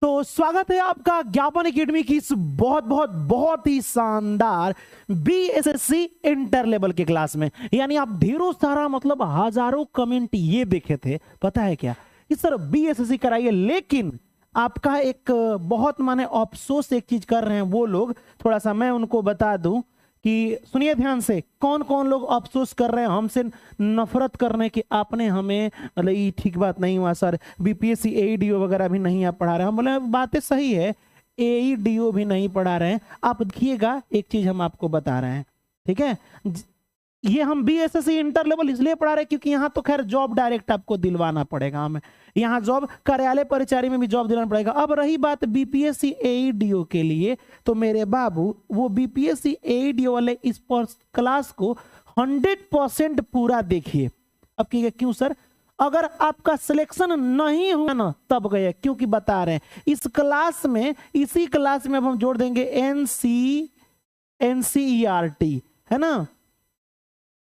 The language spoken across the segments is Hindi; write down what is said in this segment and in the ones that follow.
तो स्वागत है आपका ज्ञापन एकेडमी की इस बहुत ही शानदार बीएसएससी इंटर लेवल के क्लास में। यानी आप ढेरों सारा मतलब हजारों कमेंट ये देखे थे, पता है क्या कि सर बीएसएससी कराइए, लेकिन आपका एक बहुत माने अफसोस एक चीज कर रहे हैं वो लोग, थोड़ा सा मैं उनको बता दूं कि सुनिए ध्यान से, कौन कौन लोग अफसोस कर रहे हैं, हमसे नफरत कर रहे हैं कि आपने हमें मतलब ये ठीक बात नहीं हुआ सर, बीपीएससी एईडीओ वगैरह भी नहीं आप पढ़ा रहे हैं। हम बोले बातें सही है, एईडीओ भी नहीं पढ़ा रहे हैं। आप देखिएगा एक चीज हम आपको बता रहे हैं, ठीक है। ये हम बीएसएससी इंटर लेवल इसलिए पढ़ा रहे हैं क्योंकि यहाँ तो खैर जॉब डायरेक्ट आपको दिलवाना पड़ेगा, हमें यहाँ जॉब कार्यालय परिचारी में भी जॉब दिलाना पड़ेगा। अब रही बात बीपीएससी एईडीओ के लिए, तो मेरे बाबू वो बीपीएससी एईडीओ वाले इस क्लास को 100% पूरा देखिए। अब क्यों सर? अगर आपका सिलेक्शन नहीं हुआ ना तब गए, क्योंकि बता रहे हैं इस क्लास में, इसी क्लास में अब हम जोड़ देंगे एनसीईआरटी, है ना,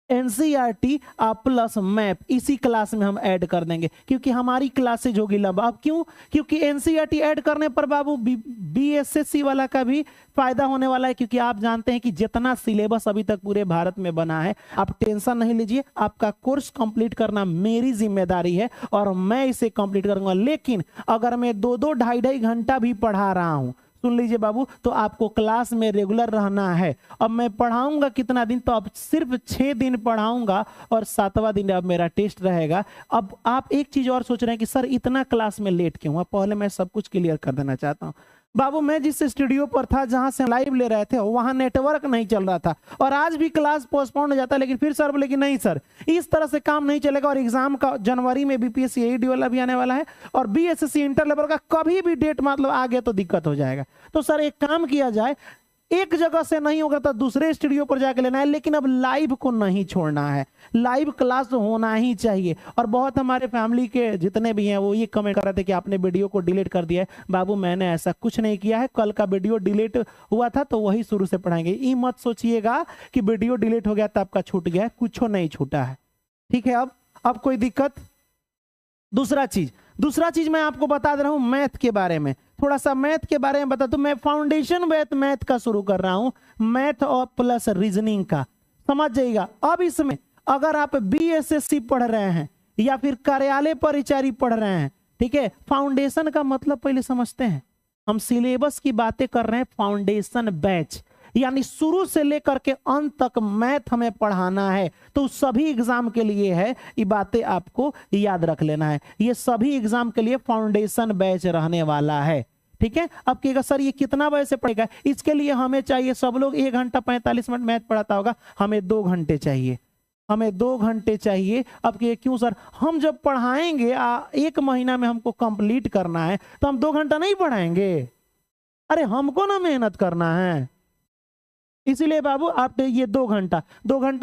एनसीईआरटी प्लस मैप इसी क्लास में हम ऐड कर देंगे, क्योंकि हमारी क्लासेज होगी लंबा। अब क्यों? क्योंकि एनसीईआरटी ऐड करने पर बाबू बीएसएससी वाला का भी फायदा होने वाला है, क्योंकि आप जानते हैं कि जितना सिलेबस अभी तक पूरे भारत में बना है, आप टेंशन नहीं लीजिए, आपका कोर्स कंप्लीट करना मेरी जिम्मेदारी है और मैं इसे कंप्लीट करूंगा। लेकिन अगर मैं 2-2 ढाई घंटा भी पढ़ा रहा हूं, सुन लीजिए बाबू, तो आपको क्लास में रेगुलर रहना है। अब मैं पढ़ाऊंगा कितना दिन? तो अब सिर्फ 6 दिन पढ़ाऊंगा और 7वां दिन अब मेरा टेस्ट रहेगा। अब आप एक चीज और सोच रहे हैं कि सर इतना क्लास में लेट क्यों हुआ? पहले मैं सब कुछ क्लियर कर देना चाहता हूं बाबू। मैं जिस स्टूडियो पर था जहां से लाइव ले रहे थे वहां नेटवर्क नहीं चल रहा था, और आज भी क्लास पोस्टपोन हो जाता है, लेकिन फिर सर बोले कि नहीं सर इस तरह से काम नहीं चलेगा, और एग्जाम का जनवरी में बीपीएससी एईडी वाला भी आने वाला है, और बीएसएससी इंटर लेवल का कभी भी डेट मतलब आ गया तो दिक्कत हो जाएगा। तो सर एक काम किया जाए, एक जगह से नहीं होगा तो दूसरे स्टूडियो पर जाके लेना है, लेकिन अब लाइव को नहीं छोड़ना है, लाइव क्लास तो होना ही चाहिए। और बहुत हमारे फैमिली के जितने भी हैं वो ये कमेंट कर रहे थे कि आपने वीडियो को डिलीट कर दिया है। बाबू मैंने ऐसा कुछ नहीं किया है, कल का वीडियो डिलीट हुआ था तो वही शुरू से पढ़ाएंगे। ये मत सोचिएगा कि वीडियो डिलीट हो गया तो आपका छूट गया, कुछ नहीं छूटा है, ठीक है। अब कोई दिक्कत? दूसरा चीज मैं आपको बता दे रहा हूं मैथ के बारे में, थोड़ा सा मैथ के बारे में बता दूं। मैं फाउंडेशन मैथ का शुरू कर रहा हूं, मैथ और प्लस रीजनिंग का, समझ जाइएगा। अब इसमें अगर आप बीएसएससी पढ़ रहे हैं या फिर कार्यालय परिचारी पढ़ रहे हैं, ठीक है, फाउंडेशन का मतलब पहले समझते हैं। हम सिलेबस की बातें कर रहे हैं, फाउंडेशन बैच यानी शुरू से लेकर के अंत तक मैथ हमें पढ़ाना है, तो सभी एग्जाम के लिए है, ये बातें आपको याद रख लेना है। ये सभी एग्जाम के लिए फाउंडेशन बैच रहने वाला है, ठीक है। अब कहेगा सर ये कितना बजे से पढ़ेगा? इसके लिए हमें चाहिए, सब लोग 1 घंटा 45 मिनट मैथ पढ़ाता होगा, हमें 2 घंटे चाहिए, हमें 2 घंटे चाहिए। अब क्यों सर? हम जब पढ़ाएंगे 1 महीना में हमको कंप्लीट करना है, तो हम 2 घंटा नहीं पढ़ाएंगे, अरे हमको ना मेहनत करना है। इसीलिए बाबू आप ये 2 घंटा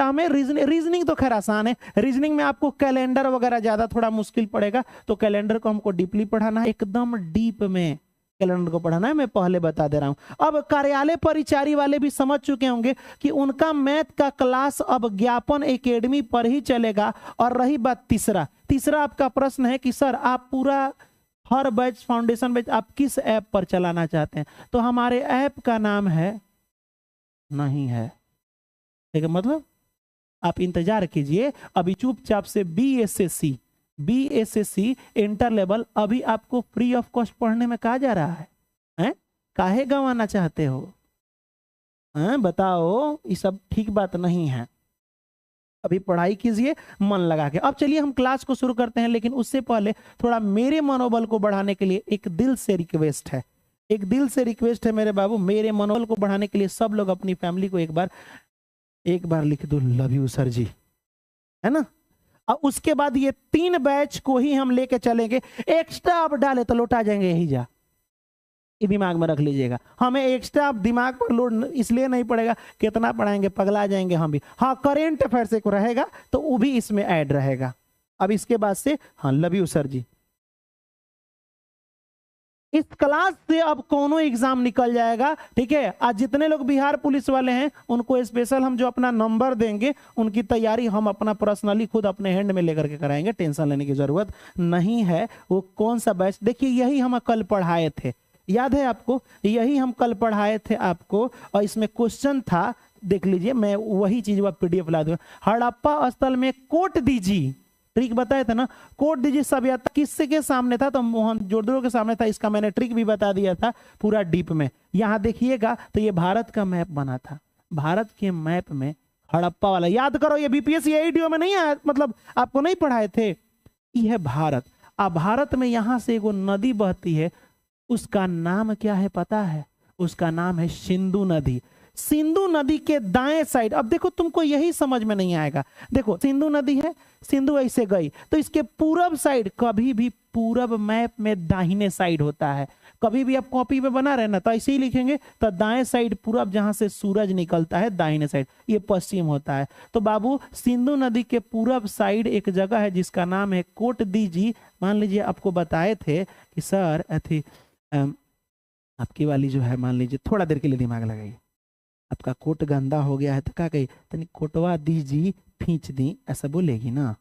हमें रीजनिंग तो खैर आसान है, रीजनिंग में आपको कैलेंडर वगैरह ज्यादा थोड़ा मुश्किल पड़ेगा, तो कैलेंडर को हमको डीपली पढ़ाना है, एकदम डीप में कैलेंडर को पढ़ाना है, मैं पहले बता दे रहा हूं। अब कार्यालय परिचारी वाले भी समझ चुके होंगे कि उनका मैथ का क्लास अब ज्ञापन एकेडमी पर ही चलेगा। और रही बात तीसरा आपका प्रश्न है कि सर आप पूरा हर बैच फाउंडेशन बैच आप किस ऐप पर चलाना चाहते हैं? तो हमारे ऐप का नाम है नहीं है, ठीक है, मतलब आप इंतजार कीजिए, अभी चुपचाप से बीएसएससी इंटर लेवल अभी आपको फ्री ऑफ कॉस्ट पढ़ने में कहा जा रहा है? काहे गंवाना चाहते हो? बताओ, ये सब ठीक बात नहीं है, अभी पढ़ाई कीजिए मन लगा के। अब चलिए हम क्लास को शुरू करते हैं, लेकिन उससे पहले थोड़ा मेरे मनोबल को बढ़ाने के लिए एक दिल से रिक्वेस्ट है मेरे बाबू, मेरे मनोबल को बढ़ाने के लिए सब लोग अपनी फैमिली को एक बार लिख दो लव यू सर जी, है ना। अब उसके बाद ये 3 बैच को ही हम लेके चलेंगे, एक्स्ट्रा आप डाले तो लौटा जाएंगे यही जा, ये दिमाग में रख लीजिएगा। हमें एक्स्ट्रा दिमाग पर लोड इसलिए नहीं पड़ेगा, कितना पढ़ाएंगे, पगला जाएंगे हम भी। हाँ, करेंट अफेयर्स एक रहेगा तो वो भी इसमें ऐड रहेगा। अब इसके बाद से हाँ लव यू सर जी। इस क्लास से अब कोनो एग्जाम निकल जाएगा, ठीक है। आज जितने लोग बिहार पुलिस वाले हैं उनको स्पेशल हम जो अपना नंबर देंगे उनकी तैयारी हम अपना पर्सनली खुद अपने हैंड में लेकर के कराएंगे, टेंशन लेने की जरूरत नहीं है। वो कौन सा बैच, देखिए यही हम कल पढ़ाए थे, याद है आपको, यही हम कल पढ़ाए थे आपको, और इसमें क्वेश्चन था, देख लीजिए, मैं वही चीज पीडीएफ ला दूंगा। हड़प्पा स्थल में कोट दीजिए, ट्रिक बताया था ना, कोट दीजिए सभ्यता किससे के सामने था, तो मोहनजोदड़ो के सामने था। इसका मैंने ट्रिक भी बता दिया था पूरा डीप में। यहां देखिएगा तो ये भारत का मैप बना था, भारत के मैप में हड़प्पा वाला, याद करो ये बीपीएससी वीडियो में नहीं आया, मतलब आपको नहीं पढ़ाए थे। ये है भारत। अब भारत में यहां से एगो नदी बहती है, उसका नाम क्या है पता है? उसका नाम है सिंधु नदी। सिंधु नदी के दाएं साइड, अब देखो तुमको यही समझ में नहीं आएगा, देखो सिंधु नदी है, सिंधु ऐसे गई तो इसके पूरब साइड, कभी भी पूरब मैप में दाहिने साइड होता है, कभी भी आप कॉपी में बना रहे ना तो ऐसे ही लिखेंगे, तो दाएं साइड पूरब, जहां से सूरज निकलता है दाहिने साइड, ये पश्चिम होता है। तो बाबू सिंधु नदी के पूरब साइड एक जगह है जिसका नाम है कोट दीजी। मान लीजिए आपको बताए थे कि सर अथी आपकी वाली जो है, मान लीजिए थोड़ा देर के लिए दिमाग लगाइए, आपका कोट गंदा हो गया है तो क्या कही, तनी कोटवा दीजी खींच दी, ऐसा बोलेगी ना?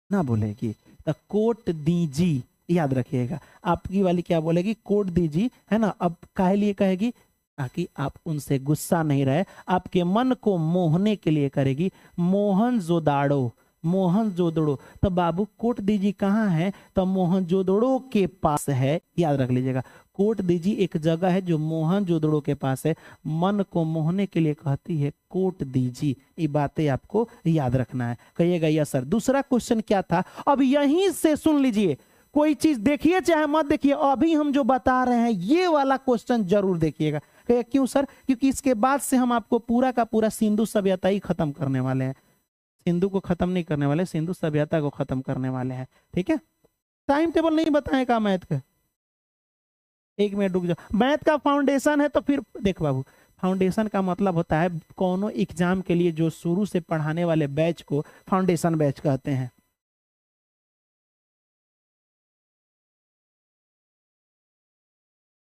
ना बोलेगी। तो कोट दीजी, याद रखिएगा, आपकी वाली क्या बोलेगी? कोट दीजी, है ना। अब काहे लिए कहेगी? ताकि आप उनसे गुस्सा नहीं रहे, आपके मन को मोहने के लिए करेगी। मोहनजोदाड़ो, मोहनजोदड़ो, तो बाबू कोट दीजी कहाँ है? तो मोहनजोदड़ो के पास है, याद रख लीजिएगा। कोट दीजी एक जगह है जो मोहनजोदड़ो के पास है, मन को मोहने के लिए कहती है कोट दीजी। ये बातें आपको याद रखना है। कहिएगा यस सर। दूसरा क्वेश्चन क्या था, अब यहीं से सुन लीजिए, कोई चीज देखिए चाहे मत देखिए, अभी हम जो बता रहे हैं ये वाला क्वेश्चन जरूर देखिएगा। कहिए क्यों सर? क्योंकि इसके बाद से हम आपको पूरा का पूरा सिंधु सभ्यता ही खत्म करने वाले हैं। सिंधु को खत्म नहीं करने वाले, सिंधु सभ्यता को खत्म करने वाले हैं, ठीक है। टाइम टेबल नहीं बताएगा मैथ का, एक मिनट रुक जाओ। मैथ का फाउंडेशन है तो फिर देख बाबू, फाउंडेशन का मतलब होता है कोनो एग्जाम के लिए जो शुरू से पढ़ाने वाले बैच को फाउंडेशन बैच कहते हैं।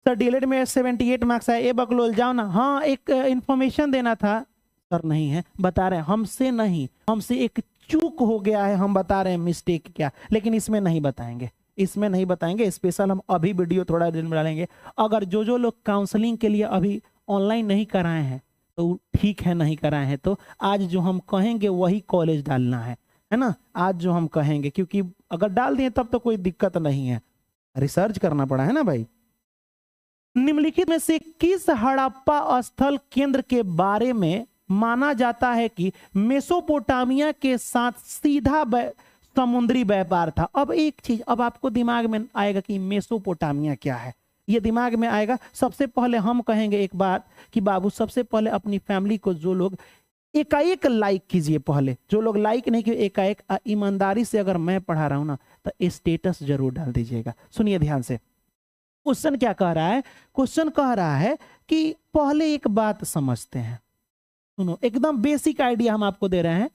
सर डीएलएड में 78 मार्क्स है, ए बकलोल जाओ ना। हाँ एक इंफॉर्मेशन देना था सर, नहीं है बता रहे हैं, हमसे नहीं, हमसे एक चूक हो गया है, हम बता रहे हैं मिस्टेक क्या, लेकिन इसमें नहीं बताएंगे, इसमें नहीं बताएंगे। स्पेशल हम अभी वीडियो थोड़ा देर में डालेंगे। अगर जो लोग काउंसलिंग के लिए अभी ऑनलाइन नहीं कराए हैं तो ठीक है, नहीं कराए हैं तो आज जो हम कहेंगे वही कॉलेज डालना है ना। आज जो हम कहेंगे, क्योंकि अगर डाल दिए तब तो कोई दिक्कत नहीं है, रिसर्च करना पड़ा है ना भाई। निम्नलिखित में से किस हड़प्पा स्थल केंद्र के बारे में माना जाता है कि मेसोपोटामिया के साथ सीधा समुद्री व्यापार था? अब एक चीज अब आपको दिमाग में आएगा कि मेसोपोटामिया क्या है, ये दिमाग में आएगा। सबसे पहले हम कहेंगे एक बात कि बाबू सबसे पहले अपनी फैमिली को जो लोग एकाएक लाइक कीजिए, पहले जो लोग लाइक नहीं किए एकाएक, ईमानदारी से अगर मैं पढ़ा रहा हूं ना तो स्टेटस जरूर डाल दीजिएगा। सुनिए ध्यान से, क्वेश्चन क्या कह रहा है? क्वेश्चन कह रहा है कि पहले एक बात समझते हैं, सुनो एकदम बेसिक आइडिया हम आपको दे रहे हैं।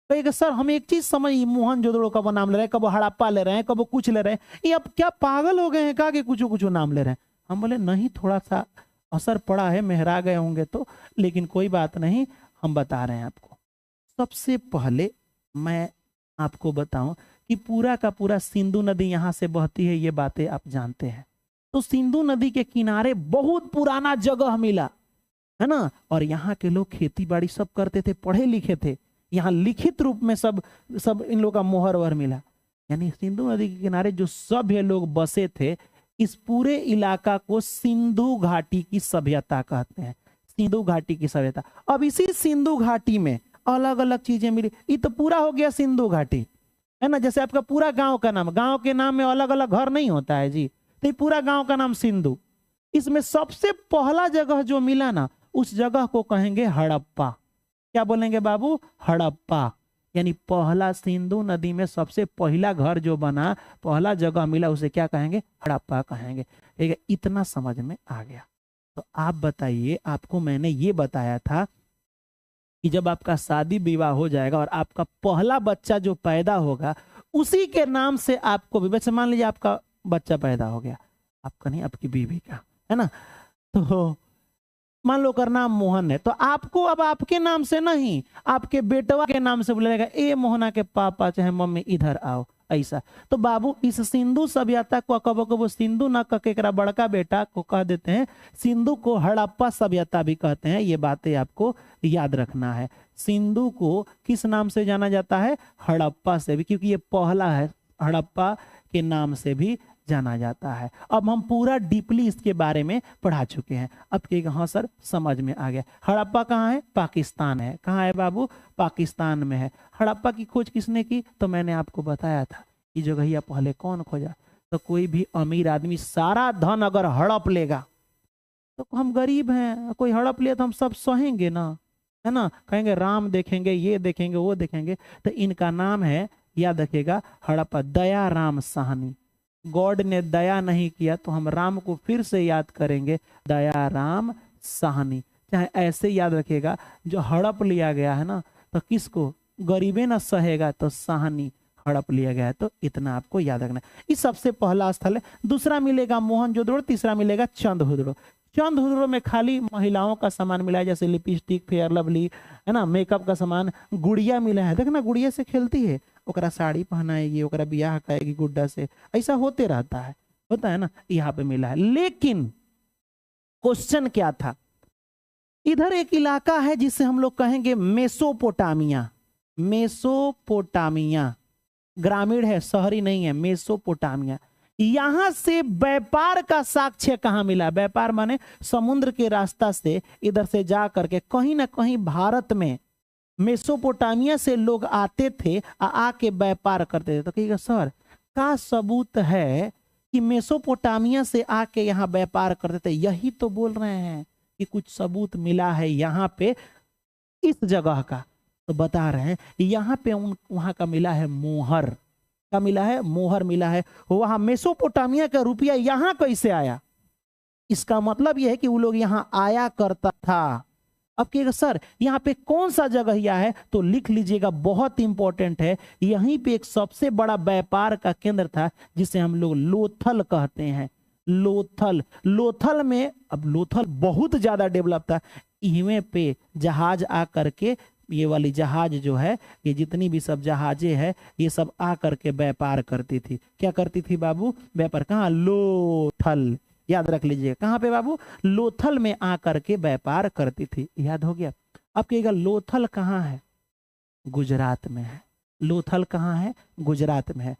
कहेगा सर हम एक चीज समझ, मोहनजोदड़ो का वो नाम ले रहे हैं, कब हड़प्पा ले रहे हैं, कब कुछ ले रहे हैं, ये अब क्या पागल हो गए हैं क्या कि कुछ कुछ नाम ले रहे हैं? हम बोले नहीं, थोड़ा सा असर पड़ा है, मेहरा गए होंगे तो, लेकिन कोई बात नहीं, हम बता रहे हैं आपको। सबसे पहले मैं आपको बताऊं कि पूरा का पूरा सिंधु नदी यहाँ से बहती है, ये बातें आप जानते हैं। तो सिंधु नदी के किनारे बहुत पुराना जगह मिला है ना, और यहाँ के लोग खेती बाड़ी सब करते थे, पढ़े लिखे थे, यहाँ लिखित रूप में सब इन लोगों का मोहर वहर मिला। यानी सिंधु नदी के किनारे जो सभ्य लोग बसे थे, इस पूरे इलाका को सिंधु घाटी की सभ्यता कहते हैं, सिंधु घाटी की सभ्यता। अब इसी सिंधु घाटी में अलग अलग चीजें मिली, ये तो पूरा हो गया सिंधु घाटी है ना। जैसे आपका पूरा गांव का नाम, गांव के नाम में अलग अलग घर नहीं होता है जी, तो ये पूरा गांव का नाम सिंधु। इसमें सबसे पहला जगह जो मिला ना, उस जगह को कहेंगे हड़प्पा। क्या बोलेंगे बाबू? हड़प्पा। यानी पहला सिंधु नदी में सबसे पहला घर जो बना, पहला जगह मिला, उसे क्या कहेंगे? हड़प्पा कहेंगे। ठीक है, इतना समझ में आ गया। तो आप बताइए, आपको मैंने ये बताया था कि जब आपका शादी विवाह हो जाएगा और आपका पहला बच्चा जो पैदा होगा, उसी के नाम से आपको भी, वैसे मान लीजिए आपका बच्चा पैदा हो गया, आपका नहीं, आपकी बीवी का, है ना। तो मान लो कर नाम मोहन है, तो आपको अब आपके नाम से नहीं, आपके बेटवा के नाम से बुलाएगा, ए मोहना के पापा चाहे मम्मी इधर आओ, ऐसा। तो बाबू इस सिंधु सभ्यता को कबो कबो सिंधु न कह के एकरा बड़का बेटा को कह देते हैं, सिंधु को हड़प्पा सभ्यता भी कहते हैं। ये बातें आपको याद रखना है। सिंधु को किस नाम से जाना जाता है? हड़प्पा से भी, क्योंकि ये पहला है, हड़प्पा के नाम से भी जाना जाता है। अब हम पूरा डीपली इसके बारे में पढ़ा चुके हैं। अब कहेगा हाँ सर समझ में आ गया। हड़प्पा कहाँ है? पाकिस्तान है। कहाँ है बाबू? पाकिस्तान में है। हड़प्पा की खोज किसने की? तो मैंने आपको बताया था कि जगहिया पहले कौन खोजा। तो कोई भी अमीर आदमी सारा धन अगर हड़प लेगा, तो हम गरीब हैं, कोई हड़प लिया तो हम सब सहेंगे ना, है ना। कहेंगे राम देखेंगे, ये देखेंगे, वो देखेंगे। तो इनका नाम है, याद रखिएगा, हड़प्पा दया राम साहनी। गॉड ने दया नहीं किया तो हम राम को फिर से याद करेंगे, दया राम साहनी। चाहे ऐसे याद रखिएगा, जो हड़प लिया गया है ना, तो किसको? गरीबे ना सहेगा तो साहनी हड़प लिया गया है। तो इतना आपको याद रखना। इस सबसे पहला स्थल है। दूसरा मिलेगा मोहनजोदड़ो, तीसरा मिलेगा चंदहुदड़ो। चंदहुदड़ो में खाली महिलाओं का सामान मिला है, जैसे लिपस्टिक, फेयर लवली, है ना, मेकअप का सामान। गुड़िया मिला है, देखना गुड़िया से खेलती है, ओकरा साड़ी पहनाएगी, ओकरा बियाह कराएगी गुड्डा से, ऐसा होते रहता है, होता है ना। यहाँ पे मिला है। लेकिन क्वेश्चन क्या था? इधर एक इलाका है जिसे हम लोग कहेंगे मेसोपोटामिया। मेसोपोटामिया ग्रामीण है, शहरी नहीं है, मेसोपोटामिया। यहां से व्यापार का साक्ष्य कहां मिला? व्यापार माने समुद्र के रास्ता से इधर से जा करके कहीं ना कहीं भारत में मेसोपोटामिया से लोग आते थे, आके व्यापार करते थे। तो कहिएगा सर का सबूत है कि मेसोपोटामिया से आके यहाँ व्यापार करते थे? यही तो बोल रहे हैं कि कुछ सबूत मिला है यहाँ पे इस जगह का। तो बता रहे हैं यहाँ पे वहां का मिला है मोहर का, मिला है मोहर मिला है। वहां मेसोपोटामिया का रुपया यहाँ कैसे आया? इसका मतलब यह है कि वो लोग यहाँ आया करता था। अब कहिएगा सर यहाँ पे कौन सा जगह यह है? तो लिख लीजिएगा, बहुत इंपॉर्टेंट है। यहीं पे एक सबसे बड़ा व्यापार का केंद्र था जिसे हम लोग लोथल कहते हैं। लोथल, लोथल में, अब लोथल बहुत ज्यादा डेवलप था। इनमें पे जहाज आ करके, ये वाली जहाज जो है, ये जितनी भी सब जहाजें हैं, ये सब आ करके व्यापार करती थी। क्या करती थी बाबू? व्यापार। कहाँ? लोथल, याद रख लीजिए। कहाँ पे बाबू? लोथल में आकर के व्यापार करती थी। याद हो गया। अब कहिएगा लोथल कहाँ है? गुजरात में है। लोथल कहाँ है? गुजरात में है।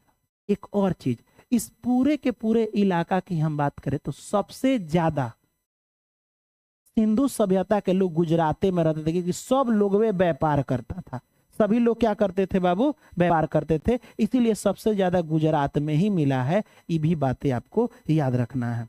एक और चीज, इस पूरे के पूरे इलाका की हम बात करें तो सबसे ज्यादा सिंधु सभ्यता के लोग गुजराते में रहते थे, क्योंकि सब लोग वे व्यापार करता था। सभी लोग क्या करते थे बाबू? व्यापार करते थे। इसीलिए सबसे ज्यादा गुजरात में ही मिला है। ये भी बातें आपको याद रखना है।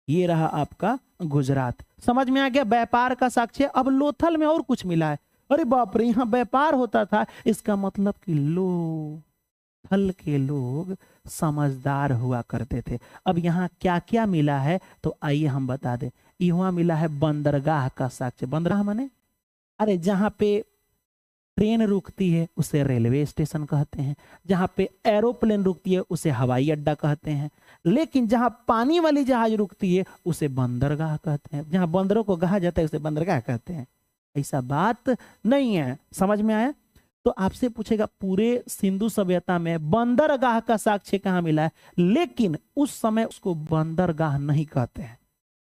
ये रहा आपका गुजरात। समझ में आ गया? व्यापार का साक्ष्य। अब लोथल में और कुछ मिला है। अरे बाप रे, यहाँ व्यापार होता था। इसका मतलब कि लोथल के लोग समझदार हुआ करते थे। अब यहाँ क्या क्या मिला है तो आइए हम बता दें। यहाँ मिला है बंदरगाह का साक्ष्य। बंदरगाह माने, अरे जहाँ पे ट्रेन रुकती है उसे रेलवे स्टेशन कहते हैं, जहाँ पे एरोप्लेन रुकती है उसे हवाई अड्डा कहते हैं, लेकिन जहाँ पानी वाली जहाज रुकती है उसे बंदरगाह कहते हैं, जहाँ बंदरों को कहा जाता है उसे बंदरगाह कहते हैं। ऐसा बात नहीं है। समझ में आया? तो आपसे पूछेगा पूरे सिंधु सभ्यता में बंदरगाह का साक्ष्य कहाँ मिला है? लेकिन उस समय उसको बंदरगाह नहीं कहते हैं,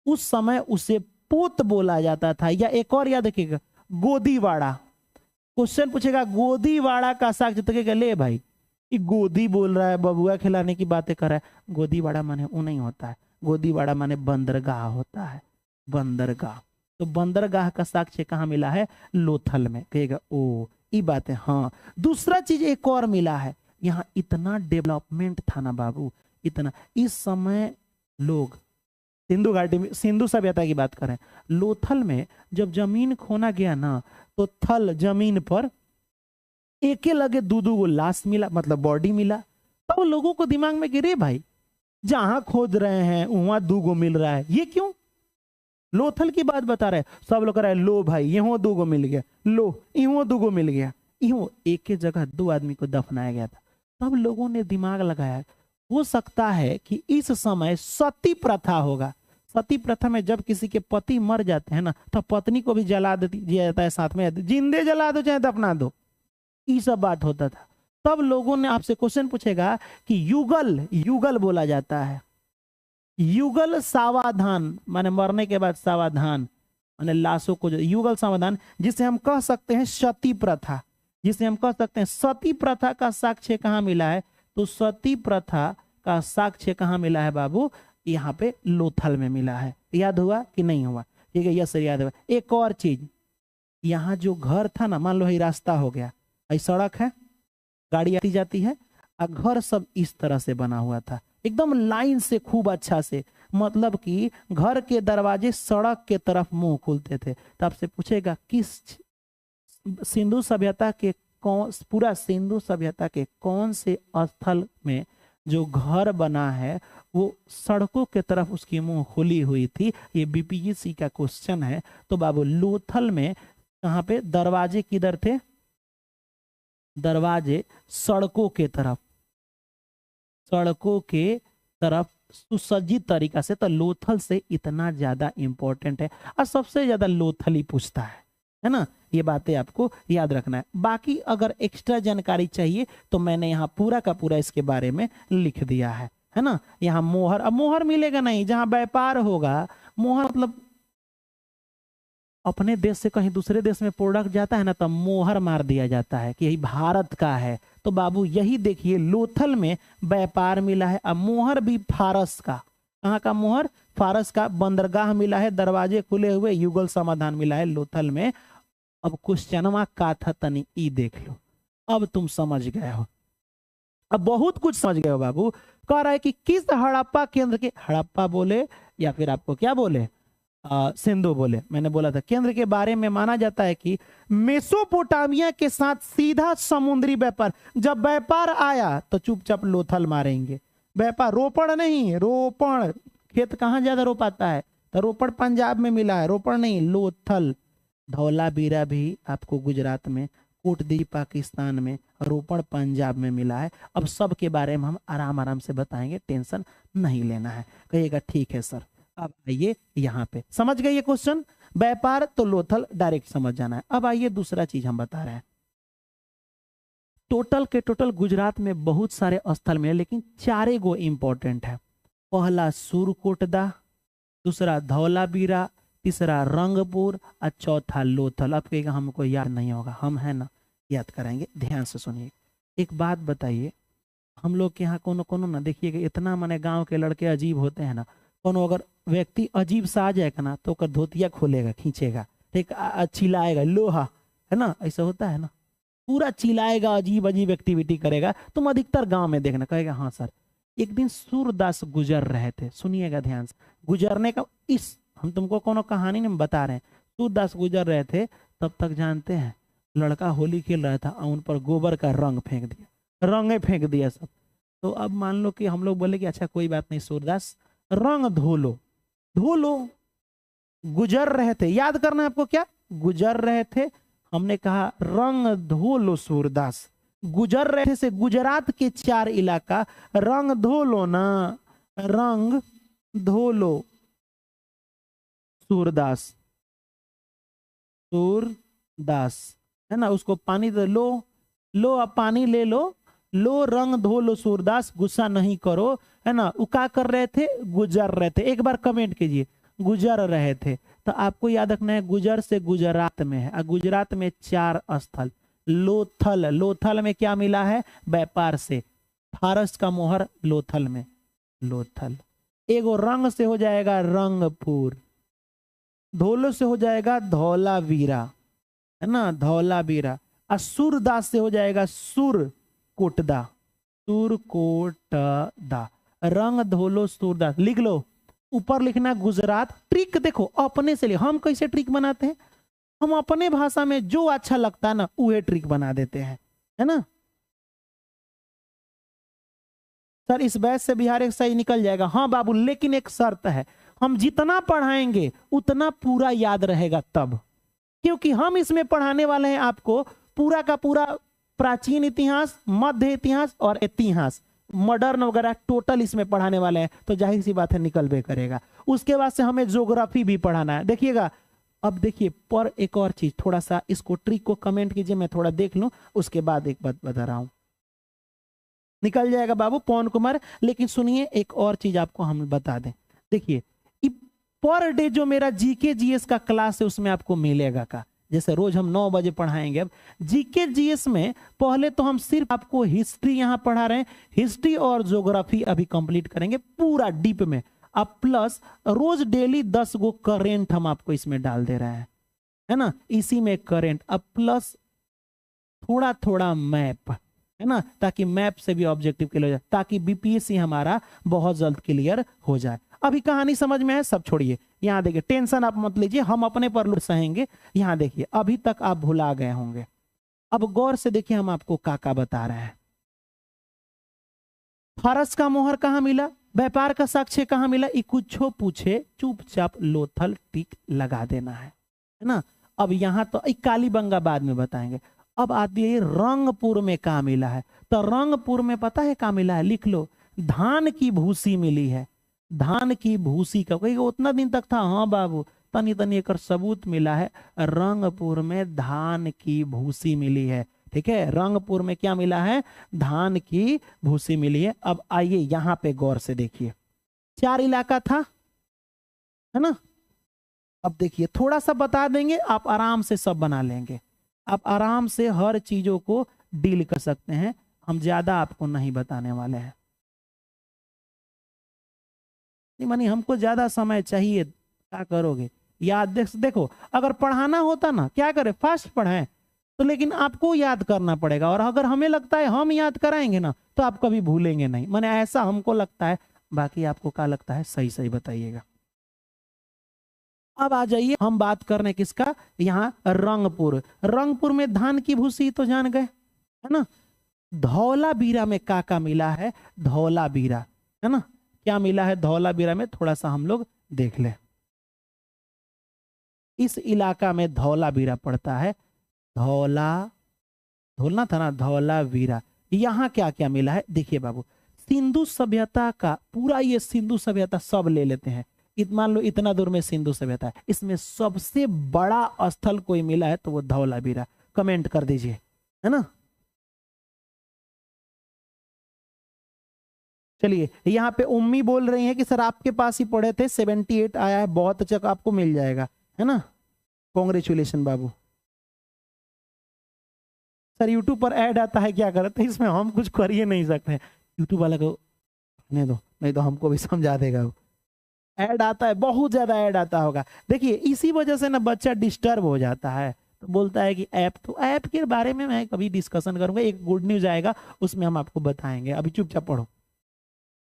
उस समय उसे पोत बोला जाता था। या एक और याद रखिएगा, गोदीवाड़ा। क्वेश्चन पूछेगा गोदीवाड़ा का साक्ष्य, तो कहेगा ले भाई ये गोदी बोल रहा है, बबुआ खिलाने की बातें कर रहा है। गोदीवाड़ा माने वो नहीं होता है, गोदीवाड़ा माने बंदरगाह होता है, बंदरगाह। तो बंदरगाह का साक्ष्य कहाँ मिला है? लोथल में। कहेगा ओ ये बात है। हाँ, दूसरा चीज एक और मिला है, यहाँ इतना डेवलपमेंट था ना बाबू, इतना। इस समय लोग सिंधु घाटी में, सिंधु सभ्यता की बात करें, लोथल में जब जमीन खोना गया ना, तो थल जमीन पर एके लगे दो गो लाश मिला, मतलब बॉडी मिला। तो लोगों को दिमाग में गिरे भाई जहां खोद रहे हैं वहां 2 गो मिल रहा है, ये क्यों? लोथल की बात बता रहे, सब लोग कह रहे हैं लो भाई यहाँ 2 गो मिल गया, लो यहाँ 2 गो मिल गया। यूं एक ही जगह 2 आदमी को दफनाया गया था। तब लोगों ने दिमाग लगाया हो सकता है कि इस समय सती प्रथा होगा। सती प्रथा में जब किसी के पति मर जाते हैं ना, तो पत्नी को भी जला दिया जाता है, साथ में जिंदे जला दो चाहे दफना दो, ये सब बात होता था। तब लोगों ने आपसे क्वेश्चन पूछेगा कि युगल, युगल बोला जाता है। युगल सावधान माने मरने के बाद सावधान, माने लाशों को जो युगल सावधान, जिसे हम कह सकते हैं सती प्रथा, जिसे हम कह सकते हैं सती प्रथा का साक्ष्य कहाँ मिला है? तो सती प्रथा का साक्ष्य कहाँ मिला है बाबू? यहाँ पे लोथल में मिला है। याद हुआ कि नहीं हुआ? ठीक है, यस सर याद हुआ। एक और चीज, यहाँ जो घर था ना, मान लो ये रास्ता हो गया, ये सड़क है, गाड़ी आती जाती है, और घर सब इस तरह से बना हुआ था, एकदम लाइन से, खूब अच्छा से, मतलब कि घर के दरवाजे सड़क के तरफ मुंह खुलते थे। तो आपसे पूछेगा किस सिंधु सभ्यता के कौन, पूरा सिंधु सभ्यता के कौन से स्थल में जो घर बना है वो सड़कों के तरफ उसकी मुंह खुली हुई थी? ये बीपीएससी का क्वेश्चन है। तो बाबू लोथल में कहाँ पे दरवाजे किधर थे? दरवाजे सड़कों के तरफ, सड़कों के तरफ सुसज्जित तरीका से। तो लोथल से इतना ज्यादा इंपॉर्टेंट है, और सबसे ज्यादा लोथल ही पूछता है ना। ये बातें आपको याद रखना है। बाकी अगर एक्स्ट्रा जानकारी चाहिए तो मैंने यहाँ पूरा का पूरा इसके बारे में लिख दिया है ना। यहाँ मोहर, अब मोहर मिलेगा नहीं, जहां व्यापार होगा, मोहर मतलब अपने देश से कहीं दूसरे देश में प्रोडक्ट जाता है ना, तब मोहर मार दिया जाता है कि यही भारत का है। तो बाबू यही देखिए, लोथल में व्यापार मिला है, अब मोहर भी फारस का। कहाँ का मोहर? फारस का। बंदरगाह मिला है, दरवाजे खुले हुए, युगल समाधान मिला है लोथल में। अब क्वेश्चनवा का था तनी ई देख लो, अब तुम समझ गए हो, अब बहुत कुछ समझ गए हो बाबू। कह रहा है कि किस हड़प्पा केंद्र के, हड़प्पा बोले या फिर आपको क्या बोले, सिंधु बोले, मैंने बोला था, केंद्र के बारे में माना जाता है कि मेसोपोटामिया के साथ सीधा समुद्री व्यापार। जब व्यापार आया तो चुपचाप लोथल मारेंगे। व्यापार, रोपण नहीं, रोपण, खेत कहाँ ज्यादा रोपाता है? तो रोपण पंजाब में मिला है, रोपण नहीं, लोथल। धौलावीरा भी आपको गुजरात में, कोटदी पाकिस्तान में, रोपण पंजाब में मिला है। अब सब के बारे में हम आराम आराम से बताएंगे, टेंशन नहीं लेना है। कहिएगा ठीक है सर। अब आइए यहाँ पे, समझ गए ये क्वेश्चन? व्यापार तो लोथल डायरेक्ट समझ जाना है। अब आइए दूसरा चीज हम बता रहे हैं। टोटल के टोटल गुजरात में बहुत सारे स्थल मिले, लेकिन 4 गो इंपॉर्टेंट है। पहला सुरकोटदा, दूसरा धौलावीरा, तीसरा रंगपुर, और चौथा लोथल। अब कहेगा हमको याद नहीं होगा, हम है ना याद कराएंगे, ध्यान से सुनिए। एक बात बताइए, हम लोग के यहाँ कोनो कोनो ना देखिएगा, इतना माने गांव के लड़के अजीब होते हैं ना, कोनो अगर व्यक्ति अजीब सा आ जाएगा ना तो ओकर धोतिया खोलेगा, खींचेगा, ठीक, चिल्लाएगा, लोहा, है ना, ऐसा होता है ना, पूरा चिल्लाएगा, अजीब अजीब एक्टिविटी करेगा। तुम अधिकतर गांव में देखना। कहेगा हाँ सर। एक दिन सूरदास गुजर रहे थे, सुनिएगा ध्यान से, गुजरने का, इस हम तुमको कोनो कहानी नहीं बता रहे हैं, सूरदास गुजर रहे थे, तब तक जानते हैं लड़का होली खेल रहा था और उन पर गोबर का रंग फेंक दिया, रंगे फेंक दिया सब। तो अब मान लो कि हम लोग बोले कि अच्छा कोई बात नहीं सूरदास, रंग धो लो, धो लो। गुजर रहे थे, याद करना है आपको, क्या गुजर रहे थे, हमने कहा रंग धो लो सूरदास। गुजर रहे थे से गुजरात के 4 इलाका, रंग धो लो ना, रंग धो लो सूरदास, सूरदास, है ना, उसको पानी दे लो, लो अब पानी ले लो, लो रंग धो लो सूरदास, गुस्सा नहीं करो, है ना। वो क्या कर रहे थे? गुजर रहे थे। एक बार कमेंट कीजिए, गुजर रहे थे। तो आपको याद रखना है गुजर से गुजरात में है, और गुजरात में 4 स्थल। लोथल, लोथल में क्या मिला है? व्यापार से, फारस का मोहर लोथल में, लोथल। एगो रंग से हो जाएगा रंगपुर, धोलो से हो जाएगा धौलावीरा, है ना, धौलावीरा, और सूरदास से हो जाएगा सुरकोटदा, सुरकोटदा। रंग धोलो सूरदास, लिख लो, ऊपर लिखना गुजरात। ट्रिक देखो अपने से, हम कैसे ट्रिक बनाते हैं, हम अपने भाषा में जो अच्छा लगता है ना वह ट्रिक बना देते हैं, है ना। सर इस बैच से बिहार एक सही निकल जाएगा। हाँ बाबू, लेकिन एक शर्त है, हम जितना पढ़ाएंगे उतना पूरा याद रहेगा तब, क्योंकि हम इसमें पढ़ाने वाले हैं आपको पूरा का पूरा प्राचीन इतिहास, मध्य इतिहास और इतिहास, मॉडर्न वगैरह टोटल इसमें पढ़ाने वाले हैं, तो जाहिर सी बात है निकल बे करेगा। उसके बाद से हमें ज्योग्राफी भी पढ़ाना है। देखिएगा, अब देखिए पर एक और चीज, थोड़ा सा इसको ट्रिक को कमेंट कीजिए, मैं थोड़ा देख लूं, उसके बाद एक बात बता रहा हूं। निकल जाएगा बाबू पवन कुमार। लेकिन सुनिए एक और चीज आपको हम बता दें, देखिए पर डे जो मेरा जीके जीएस का क्लास है उसमें आपको मिलेगा का, जैसे रोज हम 9 बजे पढ़ाएंगे। अब जीके जीएस में पहले तो हम सिर्फ आपको हिस्ट्री यहां पढ़ा रहे हैं, हिस्ट्री और ज्योग्राफी अभी कंप्लीट करेंगे पूरा डीप में। अब प्लस रोज डेली 10 गो करेंट हम आपको इसमें डाल दे रहे हैं, है ना, इसी में करेंट। अब प्लस थोड़ा थोड़ा मैप, है ना, ताकि मैप से भी ऑब्जेक्टिव क्लियर हो जाए, ताकि बीपीएससी हमारा बहुत जल्द क्लियर हो जाए। अभी कहानी समझ में है, सब छोड़िए, यहां देखिए, टेंशन आप मत लीजिए, हम अपने पर लुट सहेंगे। यहां देखिए अभी तक आप भुला गए होंगे, अब गौर से देखिए हम आपको काका बता रहे हैं। फारस का मोहर कहां मिला, व्यापार का साक्ष्य कहां मिला, ये कुछ पूछे चुपचाप लोथल टिक लगा देना है ना। अब यहां तो कालीबंगा बाद में बताएंगे। अब आती है रंगपुर में कहां मिला है, तो रंगपुर में पता है कहां मिला है, लिख लो, धान की भूसी मिली है। धान की भूसी का कोई उतना दिन तक था, हाँ बाबू तनी तनी एक सबूत मिला है, रंगपुर में धान की भूसी मिली है। ठीक है, रंगपुर में क्या मिला है, धान की भूसी मिली है। अब आइए यहां पे गौर से देखिए, 4 इलाका था, है ना। अब देखिए थोड़ा सा बता देंगे, आप आराम से सब बना लेंगे, आप आराम से हर चीजों को डील कर सकते हैं, हम ज्यादा आपको नहीं बताने वाले हैं। नहीं मानी हमको ज्यादा समय चाहिए, क्या करोगे, याद देखो अगर पढ़ाना होता ना, क्या करें फास्ट पढ़ाएं तो, लेकिन आपको याद करना पड़ेगा, और अगर हमें लगता है हम याद कराएंगे ना तो आप कभी भूलेंगे नहीं, माने ऐसा हमको लगता है। बाकी आपको क्या लगता है, सही सही बताइएगा। अब आ जाइए हम बात करने किसका, यहाँ रंगपुर। रंगपुर में धान की भूसी तो जान गए, है ना। धौलावीरा में काका मिला है, धौलावीरा, है ना, क्या मिला है धौलावीरा में, थोड़ा सा हम लोग देख ले। इस इलाका में धौलावीरा पड़ता है, धौलना था ना, धौलावीरा। यहां क्या क्या मिला है देखिए बाबू, सिंधु सभ्यता का पूरा, ये सिंधु सभ्यता सब ले लेते हैं, मान लो इतना दूर में सिंधु सभ्यता है, इसमें सबसे बड़ा स्थल कोई मिला है तो वो धौलावीरा, कमेंट कर दीजिए, है ना। चलिए यहाँ पे उम्मी बोल रही है कि सर आपके पास ही पढ़े थे, 78 आया है, बहुत अच्छा, आपको मिल जाएगा, है ना, कॉन्ग्रेचुलेशन बाबू। सर यूट्यूब पर ऐड आता है, क्या करते हैं इसमें, हम कुछ कर ही नहीं सकते, यूट्यूब वाला को नहीं दो, नहीं तो हमको भी समझा देगा वो। ऐड आता है, बहुत ज्यादा ऐड आता होगा। देखिए इसी वजह से ना बच्चा डिस्टर्ब हो जाता है, तो बोलता है कि ऐप, तो ऐप के बारे में मैं कभी डिस्कशन करूंगा, एक गुड न्यूज आएगा उसमें हम आपको बताएंगे, अभी चुपचाप पढ़ो,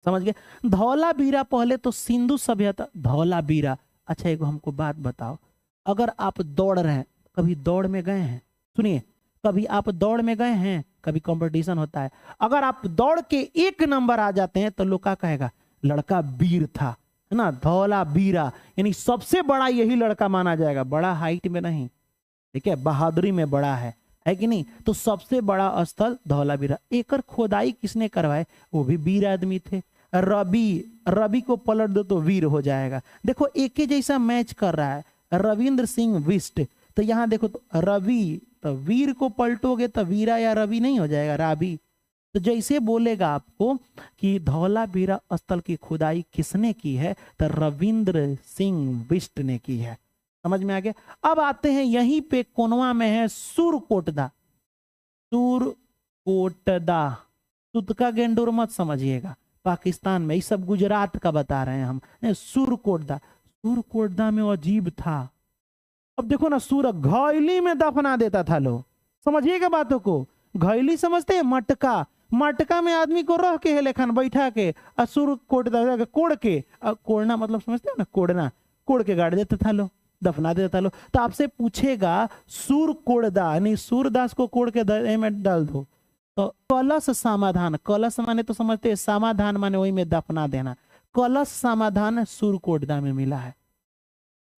समझ गए। धौलावीरा पहले तो सिंधु सभ्यता, धौलावीरा। अच्छा एक हमको बात बताओ, अगर आप दौड़ रहे हैं, कभी दौड़ में गए हैं, सुनिए, कभी आप दौड़ में गए हैं, कभी कंपटीशन होता है, अगर आप दौड़ के 1 नंबर आ जाते हैं तो लोग क्या कहेगा, लड़का वीर था, है ना, धौलावीरा, यानी सबसे बड़ा यही लड़का माना जाएगा, बड़ा हाइट में नहीं, ठीक है, बहादुरी में बड़ा है कि नहीं, तो सबसे बड़ा स्थल धौलावीरा। एकर खोदाई किसने करवाए, वो भी वीर आदमी थे। रवि को पलट दो तो वीर हो जाएगा। देखो एक ही जैसा मैच कर रहा है, रविंद्र सिंह बिष्ट, तो यहाँ देखो तो रवि, तो वीर को पलटोगे तो वीरा या रवि नहीं हो जाएगा, रावी। तो जैसे बोलेगा आपको कि धौलावीरा स्थल की खुदाई किसने की है, तो रविंद्र सिंह बिष्ट ने की है, समझ में आ गया। अब आते हैं यहीं पे कोनवा में है सुरकोटदा, सुरकोटदा, तुतका गेंडूर मत समझिएगा, पाकिस्तान में, ये सब गुजरात का बता रहे हैं हम, सुरकोटदा। सुरकोटदा में अजीब था, अब देखो ना, सूर घैली में दफना देता था लोग, समझिएगा बातों को, घैली समझते हैं, मटका, मटका में आदमी को रह के लेखन बैठा के, असुर कोड़ के, कोड़ना मतलब समझते हो ना, कोड़ना, कोड़ के गाड़ देता था लोग, दफना देता लो। तो आपसे पूछेगा सूर कोड़दा, यानी सूरदास को कोड़ के में डाल दो, तो कलश समाधान, कलश माने तो समझते हैं, समाधान माने वही में दफना देना, कलश समाधान सुरकोटदा में मिला है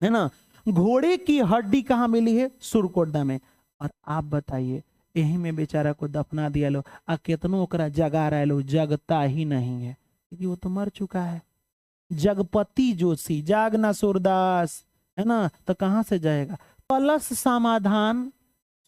ना। घोड़े की हड्डी कहाँ मिली है, सुरकोटदा में। और आप बताइए यही में बेचारा को दफना दिया लो। आ केतनो ओकरा जगा रहे लो, जगता ही नहीं है क्योंकि वो तो मर चुका है। जगपति जोशी, जागना सूरदास, है ना, तो कहाँ से जाएगा। पलस समाधान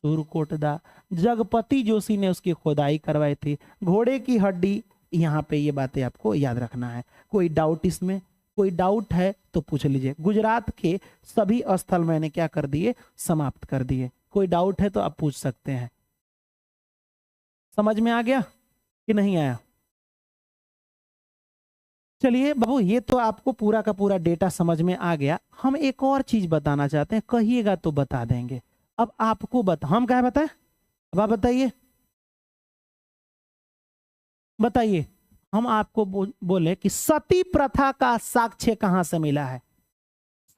सूरकोटदा, जगपति जोशी ने उसकी खुदाई करवाई थी। घोड़े की हड्डी, यहाँ पे ये बातें आपको याद रखना है। कोई डाउट इसमें, कोई डाउट है तो पूछ लीजिए। गुजरात के सभी स्थल मैंने क्या कर दिए, समाप्त कर दिए। कोई डाउट है तो आप पूछ सकते हैं। समझ में आ गया कि नहीं आया। चलिए बाबू, ये तो आपको पूरा का पूरा डेटा समझ में आ गया। हम एक और चीज बताना चाहते हैं, कहिएगा तो बता देंगे। अब आपको हम क्या बताएं, अब आप बताइए, बताइए। हम आपको बोले कि सती प्रथा का साक्ष्य कहां से मिला है।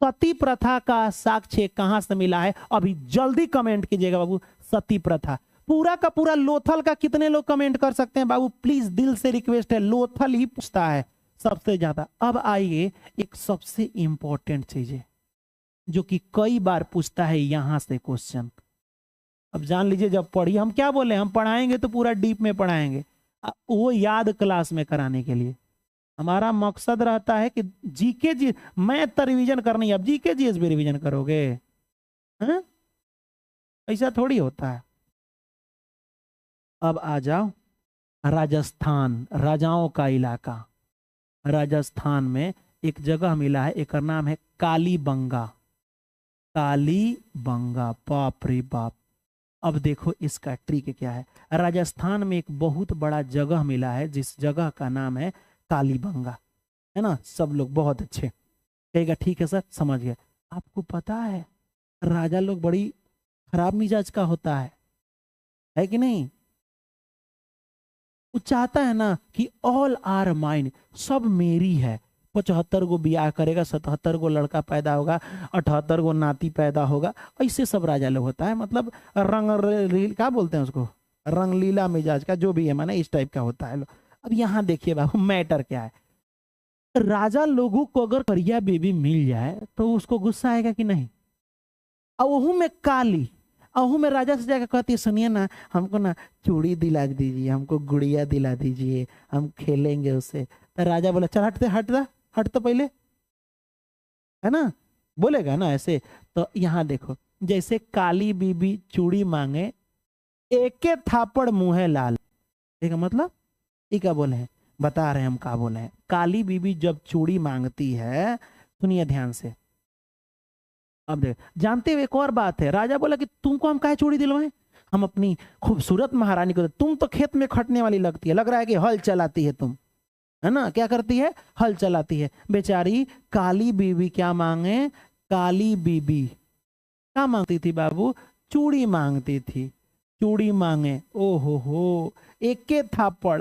सती प्रथा का साक्ष्य कहां से मिला है, अभी जल्दी कमेंट कीजिएगा बाबू। सती प्रथा पूरा का पूरा लोथल का कितने लोग कमेंट कर सकते हैं बाबू, प्लीज दिल से रिक्वेस्ट है, लोथल ही पूछता है सबसे ज्यादा। अब आइए एक सबसे इंपॉर्टेंट चीज है जो कि कई बार पूछता है यहां से क्वेश्चन। अब जान लीजिए, जब पढ़िए, हम क्या बोले, हम पढ़ाएंगे तो पूरा डीप में पढ़ाएंगे, वो याद क्लास में कराने के लिए। हमारा मकसद रहता है कि जीके जी मैथ तो रिवीजन करनी है, अब जीके जीएस भी रिवीजन करोगे, हैं? ऐसा थोड़ी होता है। अब आ जाओ राजस्थान, राजाओं का इलाका। राजस्थान में एक जगह मिला है, एक नाम है कालीबंगा। कालीबंगा, बाप रे बाप। अब देखो इसका ट्रिक क्या है। राजस्थान में एक बहुत बड़ा जगह मिला है जिस जगह का नाम है कालीबंगा, है ना। सब लोग बहुत अच्छे कहेगा, ठीक है सर समझ गए। आपको पता है राजा लोग बड़ी खराब मिजाज का होता है कि नहीं। वो चाहता है ना कि ऑल आर माइन, सब मेरी है। 75 गो ब्याह करेगा, 77 गो लड़का पैदा होगा, 78 गो नाती पैदा होगा, ऐसे सब राजा लोग होता है। मतलब क्या बोलते हैं उसको, रंगलीला मिजाज का जो भी है, माने इस टाइप का होता है। अब यहाँ देखिए बाबू मैटर क्या है। राजा लोगों को अगर करिया बेबी मिल जाए तो उसको गुस्सा आएगा कि नहीं। और वहू में काली, अहू में राजा से जाकर कहती है, सुनिए ना हमको ना चूड़ी दिला दीजिए, हमको गुड़िया दिला दीजिए, हम खेलेंगे उससे। तो राजा बोला चल हट तो पहले, है ना, बोलेगा ना ऐसे। तो यहाँ देखो, जैसे काली बीबी चूड़ी मांगे, एक थापड़ मुंह लाल, ठीक है। मतलब ये क्या बोले हैं, बता रहे हैं हम क्या बोले हैं। काली बीबी जब चूड़ी मांगती है, सुनिए ध्यान से। अब देख, जानते हुए एक और बात है, राजा बोला कि तुमको हम काहे चूड़ी दिलवाएं, हम अपनी खूबसूरत महारानी को, तुम तो खेत में खटने वाली लगती है, लग रहा है कि हल चलाती है तुम, है ना। क्या करती है, हल चलाती है। बेचारी काली बीबी क्या मांगे, काली बीबी क्या मांगती थी बाबू, चूड़ी मांगती थी। चूड़ी मांगे, ओ हो, एक थापड़।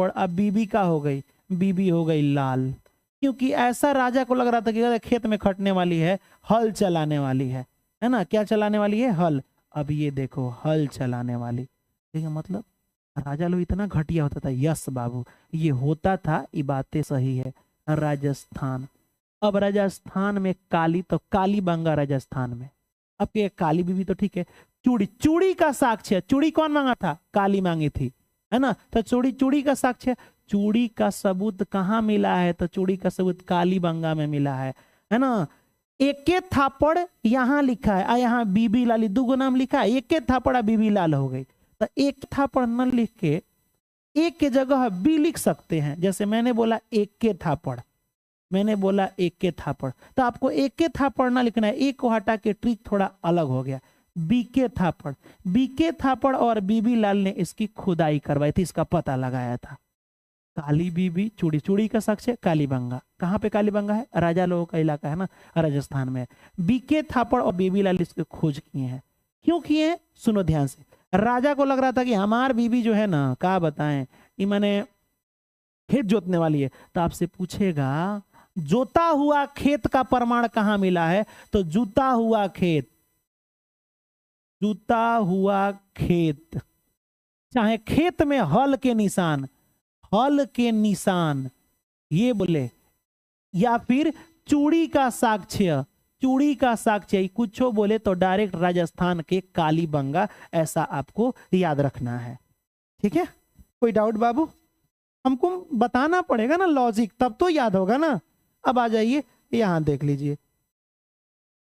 अब बीबी का हो गई, बीबी हो गई लाल, क्योंकि ऐसा राजा को लग रहा था कि खेत में खटने वाली है, हल चलाने वाली है ना। क्या चलाने वाली है, हल। अब ये देखो हल चलाने वाली, ठीक है। मतलब राजा लोग इतना घटिया होता था। यस बाबू, ये होता था, ये बातें सही है। राजस्थान, अब राजस्थान में काली, तो कालीबंगा राजस्थान में। अब ये काली बीबी तो ठीक है, चूड़ी का साक्ष्य, चूड़ी कौन मांगा था, काली मांगी थी, है ना। तो चूड़ी का साक्ष्य, चूड़ी का सबूत कहाँ मिला है, तो चूड़ी का सबूत कालीबंगा में मिला है ना। एक थापड़ यहाँ लिखा है, यहाँ बीबी लाली, दो नाम लिखा है, एक थापड़ बीबी लाल हो गई। तो एक थापड़ न लिख के एक के जगह बी लिख सकते हैं। जैसे मैंने बोला एक के थापड़, मैंने बोला एक के थापड़, तो आपको एक के थापड़ ना लिखना है, एक को हटा के ट्रिक थोड़ा अलग हो गया। बीके थापड़ और बीबी लाल ने इसकी खुदाई करवाई थी, इसका पता लगाया था। काली बीबी, चूड़ी का साक्ष्य कालीबंगा। कहाँ पे कालीबंगा है, राजा लोगों का इलाका है ना, राजस्थान में। बीके थापड़ और बीबी लाल इसकी खोज किए हैं। क्यों किए, सुनो ध्यान से। राजा को लग रहा था कि हमार बीबी जो है ना, क्या बताएं, ये माने खेत जोतने वाली है। तो आपसे पूछेगा जोता हुआ खेत का प्रमाण कहां मिला है, तो जूता हुआ खेत, चाहे खेत में हल के निशान ये बोले, या फिर चूड़ी का साक्ष्य, चूड़ी का साग चाहिए, कुछ बोले तो डायरेक्ट राजस्थान के कालीबंगा, ऐसा आपको याद रखना है। ठीक है, कोई डाउट बाबू? हमको बताना पड़ेगा ना लॉजिक, तब तो याद होगा ना। अब आ जाइए यहां देख लीजिए,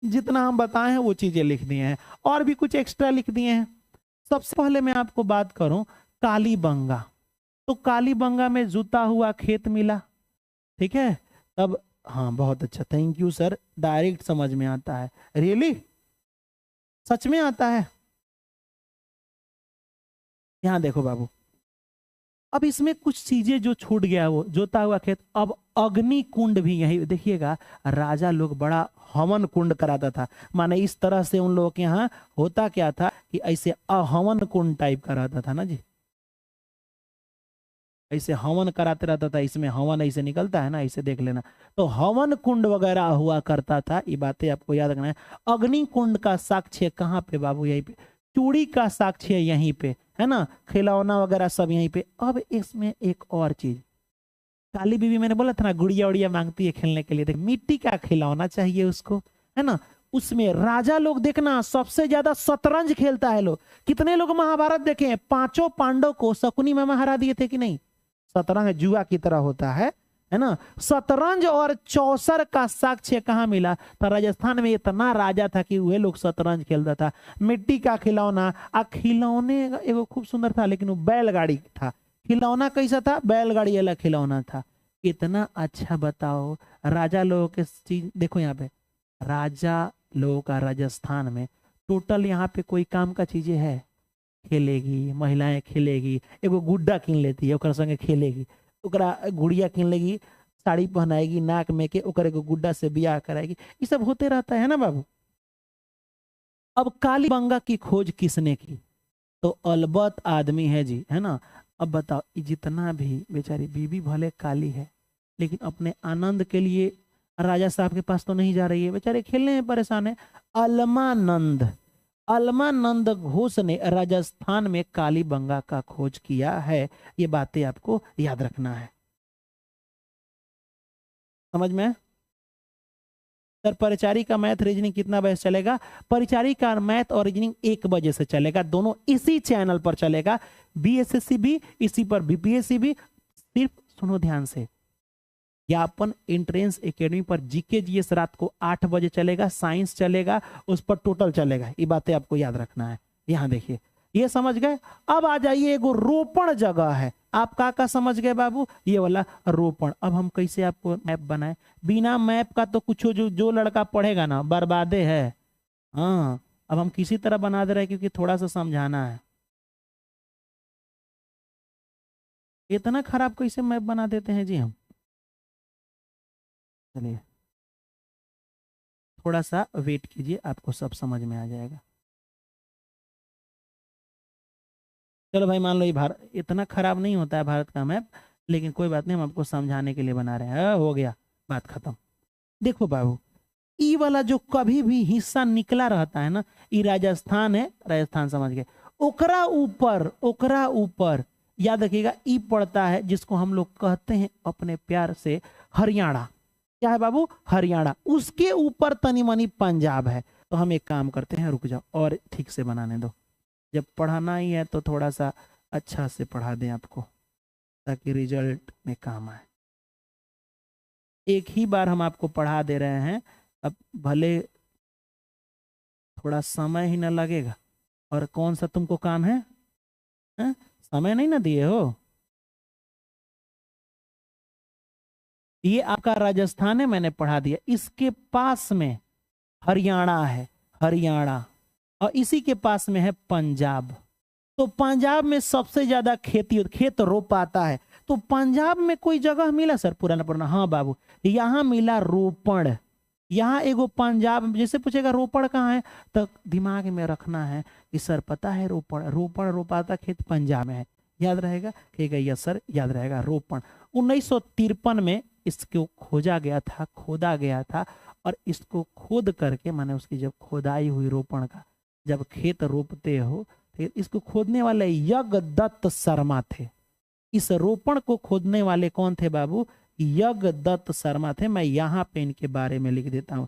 जितना हम बताए हैं वो चीजें लिख दी हैं, और भी कुछ एक्स्ट्रा लिख दिए हैं। सबसे पहले मैं आपको बात करूं कालीबंगा, तो कालीबंगा में जुता हुआ खेत मिला। ठीक है, तब हाँ बहुत अच्छा, थैंक यू सर, डायरेक्ट समझ में आता है। रियली सच में आता है। यहां देखो बाबू, अब इसमें कुछ चीजें जो छूट गया, वो जोता हुआ खेत। अब अग्नि कुंड भी यही देखिएगा, राजा लोग बड़ा हवन कुंड कराता था, माने इस तरह से उन लोगों के यहाँ होता क्या था कि ऐसे हवन कुंड टाइप कराता था ना जी, ऐसे हवन कराते रहता था, इसमें हवन ऐसे निकलता है ना, ऐसे देख लेना। तो हवन कुंड वगैरह हुआ करता था, ये बातें आपको याद रखना है। अग्नि कुंड का साक्ष्य कहाँ पे बाबू? यहीं पे। चूड़ी का साक्ष्य यहीं पे है ना, खिलौना वगैरह सब यहीं पे। अब इसमें एक और चीज, काली बीबी मैंने बोला था ना गुड़िया उड़िया मांगती है खेलने के लिए, देख मिट्टी का खिलौना चाहिए उसको, है ना। उसमें राजा लोग देखना सबसे ज्यादा शतरंज खेलता है लोग। कितने लोग महाभारत देखे हैं? 5 पांडव को शकुनी मामा हरा दिए थे कि नहीं? शतरंज जुआ की तरह होता है ना। शतरंज और चौसर का साक्ष्य कहाँ मिला? तो राजस्थान में इतना राजा था कि वे लोग शतरंज खेलता था। मिट्टी का खिलौना, खिलौने एगो खूब सुंदर था, लेकिन वो बैलगाड़ी था। खिलौना कैसा था? बैलगाड़ी वाला खिलौना था। इतना अच्छा बताओ, राजा लोगों के चीज देखो यहाँ पे, राजा लोगों का राजस्थान में टोटल यहाँ पे कोई काम का चीजें है? खेलेगी, महिलाएं खेलेगी, एगो गुड्डा किन लेती है, ओकरा संगे खेलेगी, ओकरा गुड़िया किन लेगी, साड़ी पहनाएगी, नाक में के, ओकर एगो गुड्डा से बियाह कराएगी, ये सब होते रहता है ना बाबू। अब कालीबंगा की खोज किसने की? तो अलबत आदमी है जी, है ना। अब बताओ, जितना भी बेचारी बीबी भले काली है, लेकिन अपने आनंद के लिए राजा साहब के पास तो नहीं जा रही है, बेचारे खेलने में परेशान है। अलमानंद, अलमानंद घोष ने राजस्थान में कालीबंगा का खोज किया है। ये बातें आपको याद रखना है, समझ में? सर परिचारी का मैथ रीजनिंग कितना बजे चलेगा? परिचारी का मैथ और रीजनिंग 1 बजे से चलेगा, दोनों इसी चैनल पर चलेगा। बीएसएससी भी इसी पर, बीपीएससी भी। सिर्फ सुनो ध्यान से, ज्ञापन एंट्रेंस एकेडमी पर जीके जीएस रात को 8 बजे चलेगा, साइंस चलेगा, उस पर टोटल चलेगा। ये बातें आपको याद रखना है। यहां देखिए, ये समझ गए। अब आ जाइए, एगो रोपण जगह है, आप का समझ गए बाबू? ये वाला रोपण। अब हम कैसे आपको मैप बनाए? बिना मैप का तो कुछ जो लड़का पढ़ेगा ना बर्बादे है। हाँ, अब हम किसी तरह बना दे रहे हैं, क्योंकि थोड़ा सा समझाना है। इतना खराब कैसे मैप बना देते हैं जी हम? चलिए थोड़ा सा वेट कीजिए, आपको सब समझ में आ जाएगा। चलो भाई, मान लो ये भारत इतना खराब नहीं होता है भारत का मैप, लेकिन कोई बात नहीं, हम आपको समझाने के लिए बना रहे हैं। हो गया, बात खत्म। देखो बाबू, ई वाला जो कभी भी हिस्सा निकला रहता है ना, ये राजस्थान है, राजस्थान समझ गए। ओकरा ऊपर याद रखिएगा, ई पड़ता है, जिसको हम लोग कहते हैं अपने प्यार से हरियाणा। क्या है बाबू? हरियाणा। उसके ऊपर तनी मनी पंजाब है। तो हम एक काम करते हैं, रुक जाओ और ठीक से बनाने दो। जब पढ़ाना ही है तो थोड़ा सा अच्छा से पढ़ा दें आपको, ताकि रिजल्ट में काम आए। एक ही बार हम आपको पढ़ा दे रहे हैं, अब भले थोड़ा समय ही ना लगेगा। और कौन सा तुमको काम है? समय नहीं ना दिए हो? ये आपका राजस्थान है, मैंने पढ़ा दिया। इसके पास में हरियाणा है, हरियाणा, और इसी के पास में है पंजाब। तो पंजाब में सबसे ज्यादा खेत रोपाता है। तो पंजाब में कोई जगह मिला सर पुराना पुराना? हाँ बाबू, यहाँ मिला रोपण। यहाँ एगो पंजाब, जैसे पूछेगा रोपण कहाँ है, तो दिमाग में रखना है कि सर पता है रोपण, रोपण रोपाता खेत पंजाब में है। याद रहेगा? कहेगा यस सर, याद रहेगा। रोपण 1953 में इसको खोदा गया था। और इसको खोद करके, माने उसकी जब खोदाई हुई रोपण का, जब खेत रोपते हो, इसको खोदने वाले यज्ञदत्त शर्मा थे। इस रोपण को खोदने वाले कौन थे बाबू? यज्ञदत्त शर्मा थे। मैं यहाँ पे इनके बारे में लिख देता हूँ।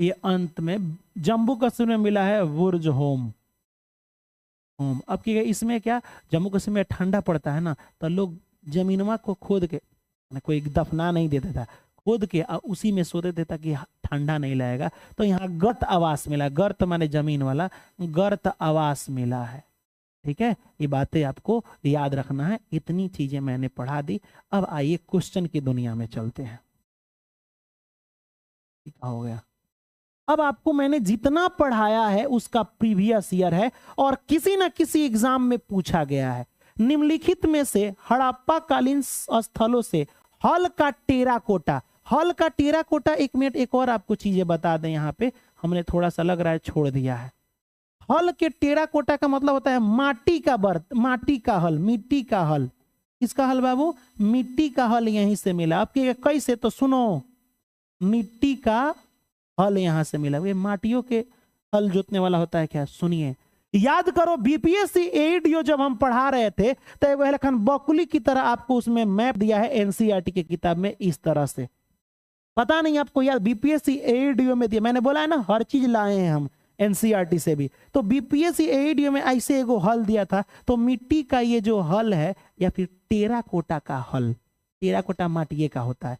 ये अंत में जम्मू कश्मीर में मिला है बुर्ज होम। अब की इसमें क्या, जम्मू कश्मीर में ठंडा पड़ता है ना, तो लोग जमीनवा को खोद के, कोई दफना नहीं देता था, खोद के उसी में सोते थे ताकि ठंडा नहीं लगेगा। तो यहाँ गर्त आवास मिला, गर्त माने जमीन वाला, गर्त आवास मिला है। ठीक है, ये बातें आपको याद रखना है। इतनी चीजें मैंने पढ़ा दी। अब आइए क्वेश्चन की दुनिया में चलते हैं। क्या हो गया, अब आपको मैंने जितना पढ़ाया है उसका प्रीवियस ईयर है और किसी न किसी एग्जाम में पूछा गया है। निम्नलिखित में से हड़प्पा कालीन स्थलों से हल का टेराकोटा, हल का टेराकोटा, एक मिनट एक और आपको चीजें बता दें, यहाँ पे हमने थोड़ा सा लग रहा है छोड़ दिया है। हल के टेराकोटा का मतलब होता है माटी का बर्त, माटी का हल, मिट्टी का हल। किसका हल बाबू, मिट्टी का हल यहीं से मिला। आपके कैसे, तो सुनो, मिट्टी का हल यहां से मिला। ये माटियों के हल जोतने वाला होता है क्या, सुनिए, याद करो बीपीएससी एडीओ जब हम पढ़ा रहे थे तो वह लखन बकुली की तरह आपको उसमें मैप दिया है एनसीईआरटी की किताब में इस तरह से। पता नहीं आपको याद, बीपीएससी एडीओ में दिया, मैंने बोला है ना हर चीज लाए हैं हम एनसीईआरटी से भी। तो बीपीएससी एडीओ में ऐसे एगो हल दिया था। तो मिट्टी का ये जो हल है या फिर टेराकोटा का हल, टेराकोटा माटिए का होता है।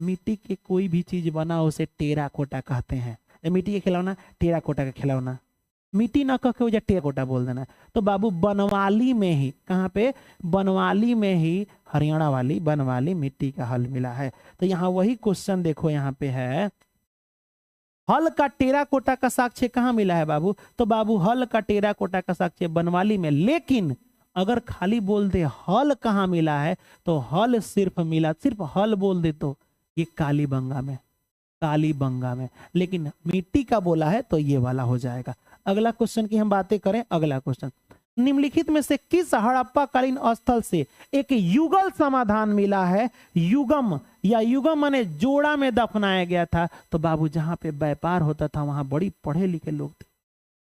मिट्टी के कोई भी चीज बना उसे टेराकोटा कहते हैं। मिट्टी के खिलौना, टेराकोटा का खिलौना, मिट्टी ना कह के वजह टेराकोटा बोल देना। तो बाबू बनवाली में ही, कहाँ पे, बनवाली में ही, हरियाणा वाली बनवाली मिट्टी का हल मिला है। तो यहाँ वही क्वेश्चन देखो, यहाँ पे है हल का टेराकोटा का साक्ष्य कहाँ मिला है बाबू, तो बाबू हल का टेराकोटा का साक्ष्य बनवाली में। लेकिन अगर खाली बोल दे हल कहाँ मिला है, तो हल सिर्फ मिला, सिर्फ हल बोल दे तो ये कालीबंगा में, कालीबंगा में। लेकिन मिट्टी का बोला है तो ये वाला हो जाएगा। अगला क्वेश्चन की हम बातें करें, अगला क्वेश्चन, निम्नलिखित में से किस हड़प्पा कालीन स्थल से एक युगल समाधान मिला है। युगम या युगम माने जोड़ा में दफनाया गया था। तो बाबू जहां पे व्यापार होता था वहां बड़ी पढ़े लिखे लोग थे,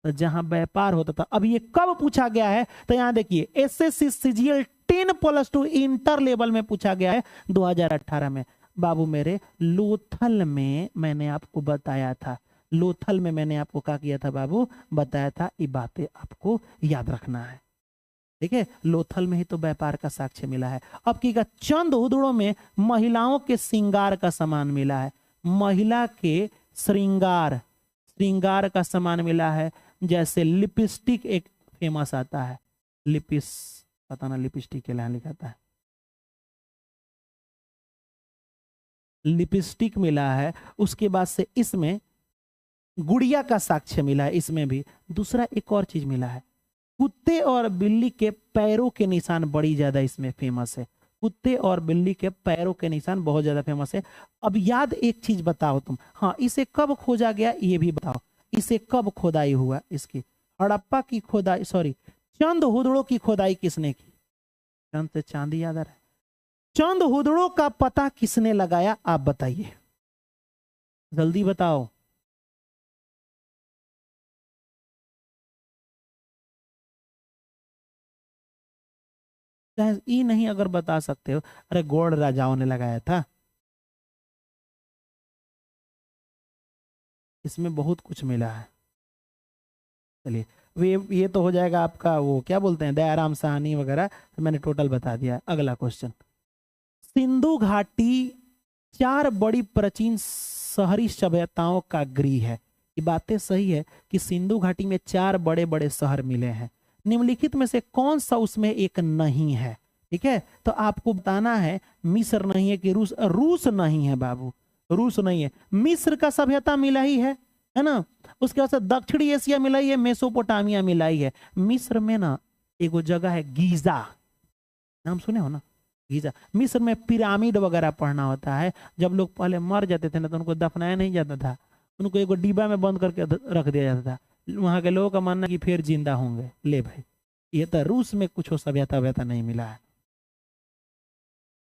तो जहां व्यापार होता था। अब ये कब पूछा गया है, तो यहां देखिए एसएससी सीजीएल 10+2 इंटर लेवल में पूछा गया है 2018 में। बाबू मेरे लोथल में मैंने आपको बताया था, लोथल में मैंने आपको क्या किया था बाबू, बताया था। ये बातें आपको याद रखना है। ठीक है, लोथल में ही तो व्यापार का साक्ष्य मिला है। अब की चंद उदड़ों में महिलाओं के श्रृंगार का सामान मिला है। महिला के श्रृंगार, श्रृंगार का सामान मिला है। जैसे लिपस्टिक एक फेमस आता है, पता ना लिपस्टिक के लिए लिखा था, लिपस्टिक मिला है। उसके बाद से इसमें गुड़िया का साक्ष्य मिला है, इसमें भी। दूसरा एक और चीज मिला है, कुत्ते और बिल्ली के पैरों के निशान बड़ी ज्यादा इसमें फेमस है। कुत्ते और बिल्ली के पैरों के निशान बहुत ज्यादा फेमस है। अब याद एक चीज बताओ तुम, हाँ, इसे कब खोजा गया ये भी बताओ, इसे कब खोदाई हुआ। इसकी हड़प्पा की खोदाई, सॉरी, चंद हुदड़ों की खोदाई किसने की, चंद से चांदी याद आ रहा है, चंद हुदड़ों का पता किसने लगाया, आप बताइए, जल्दी बताओ। ये नहीं अगर बता सकते हो, अरे गौड़ राजाओं ने लगाया था। इसमें बहुत कुछ मिला है। चलिए, ये तो हो जाएगा आपका, वो क्या बोलते हैं, दयाराम साहनी वगैरह, तो मैंने टोटल बता दिया। अगला क्वेश्चन, सिंधु घाटी 4 बड़ी प्राचीन शहरी सभ्यताओं का गृह है। ये बातें सही है कि सिंधु घाटी में 4 बड़े बड़े शहर मिले हैं। निम्नलिखित में से कौन सा उसमें एक नहीं है। ठीक है, तो आपको बताना है मिस्र नहीं है कि रूस, रूस नहीं है बाबू, रूस नहीं है। मिस्र का सभ्यता मिला ही है ना। उसके बाद से दक्षिणी एशिया मिला ही है, मेसोपोटामिया मिला ही है। मिस्र में ना एगो जगह है गीजा, नाम सुने हो ना, गीजा। मिस्र में पिरामिड वगैरह पढ़ना होता है। जब लोग पहले मर जाते थे ना तो उनको दफनाया नहीं जाता था, उनको एगो डिब्बा में बंद करके रख दिया जाता था। वहां के लोगों का मानना कि फिर जिंदा होंगे। ले भाई, ये तो रूस में कुछ सभ्यता व्यता नहीं मिला है।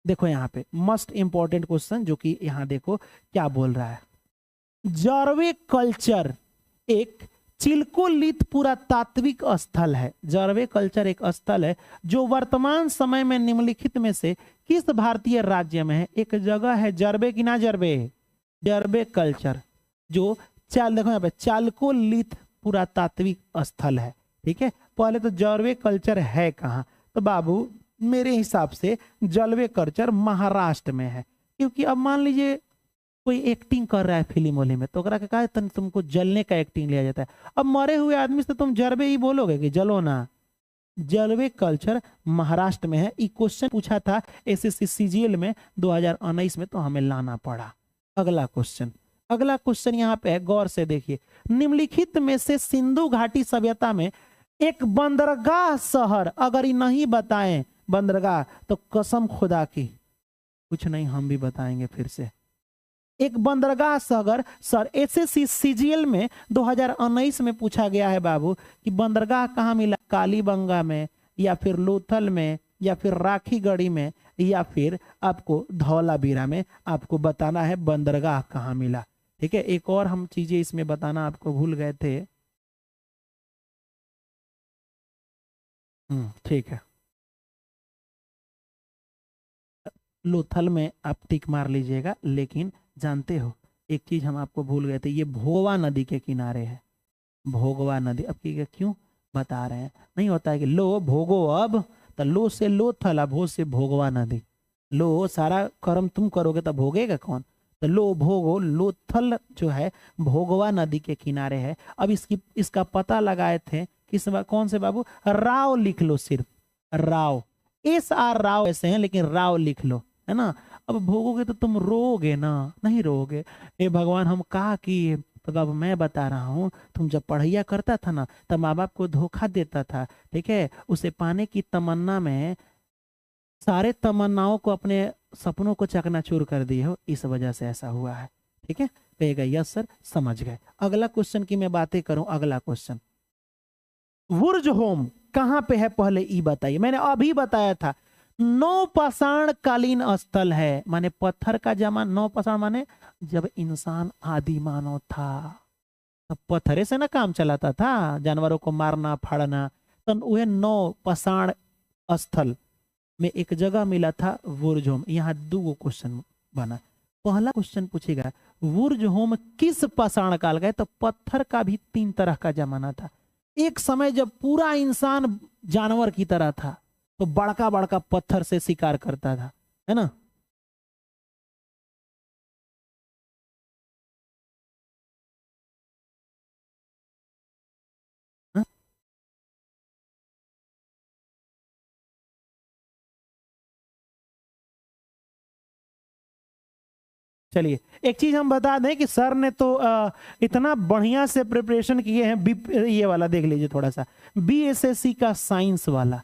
देखो यहाँ पे मस्ट इंपॉर्टेंट क्वेश्चन, जो कि यहाँ देखो क्या बोल रहा है। जरवे कल्चर एक चिल्कोलिथ पुरातात्विक स्थल है। जरवे कल्चर एक स्थल है जो वर्तमान समय में निम्नलिखित में से किस भारतीय राज्य में है। एक जगह है जरवे की ना, जरवे, जरवे कल्चर जो देखो यहाँ पे चालकोलिथ पुरातात्विक स्थल है, ठीक है। पहले तो जलवे कल्चर है कहाँ, तो बाबू मेरे हिसाब से जलवे कल्चर महाराष्ट्र में है, क्योंकि अब मान लीजिए कोई एक्टिंग कर रहा है फिल्म वाले में, तो अगर कहा तुमको जलने का एक्टिंग लिया जाता है, अब मरे हुए आदमी से तुम जलवे ही बोलोगे कि जलो ना। जलवे कल्चर महाराष्ट्र में है। ये क्वेश्चन पूछा था एसएससी सीजीएल में 2019 में, तो हमें लाना पड़ा। अगला क्वेश्चन यहाँ पे है, गौर से देखिए। निम्नलिखित में से सिंधु घाटी सभ्यता में एक बंदरगाह शहर अगर ये नहीं बताएं बंदरगाह, तो कसम खुदा की कुछ नहीं हम भी बताएंगे फिर से। एक बंदरगाह शहर सर एसएससी सीजीएल में 2019 में पूछा गया है बाबू कि बंदरगाह कहाँ मिला, कालीबंगा में या फिर लोथल में या फिर राखीगढ़ी में या फिर आपको धौलावीरा में, आपको बताना है बंदरगाह कहाँ मिला, ठीक है। एक और हम चीजें इसमें बताना आपको भूल गए थे, ठीक है। लोथल में आप टिक मार लीजिएगा, लेकिन जानते हो एक चीज हम आपको भूल गए थे, ये भोगवा नदी के किनारे है, भोगवा नदी। अब क्यों बता रहे हैं, नहीं होता है कि लो भोगो, अब तो लो से लोथल, अब हो से भोगवा नदी। लो सारा कर्म तुम करोगे तो भोगेगा कौन, तो लो भोगो, लोथल जो है भोगवा नदी के किनारे है। अब इसका पता लगाए थे किस कौन से बाबू, राव लिख लो, सिर्फ राव, SR राव ऐसे हैं, लेकिन राव लिख लो, है ना। अब भोगोगे तो तुम रोगे ना, नहीं रोगे। हे भगवान हम कहा कि, तो बाबू मैं बता रहा हूँ, तुम जब पढ़ाइया करता था ना तब माँ बाप को धोखा देता था, ठीक है। उसे पाने की तमन्ना में सारे तमन्नाओं को, अपने सपनों को चकनाचूर कर दिए हो, इस वजह से ऐसा हुआ है, ठीक है। कहेगा यस सर, समझ गए। अगला क्वेश्चन की मैं बातें करूं, अगला क्वेश्चन, वुर्ज होम कहां पे है पहले ई बताइए। मैंने अभी बताया था नौपाषाण कालीन स्थल है, माने पत्थर का जमा, नौपाषाण माने जब इंसान आदि मानव था तब पत्थरे से ना काम चलाता था, जानवरों को मारना फाड़ना, तो वह नौपाषाण स्थल में एक जगह मिला था वुर्ज होम। यहाँ दो क्वेश्चन बना। पहला क्वेश्चन पूछेगा वुर्ज होम किस पाषाण काल का है, तो पत्थर का भी 3 तरह का जमाना था। एक समय जब पूरा इंसान जानवर की तरह था, तो बड़का बड़का पत्थर से शिकार करता था, है ना। हा? चलिए एक चीज हम बता दें कि सर ने तो इतना बढ़िया से प्रिपरेशन किए हैं। ये वाला देख लीजिए थोड़ा सा, BSSC का साइंस वाला,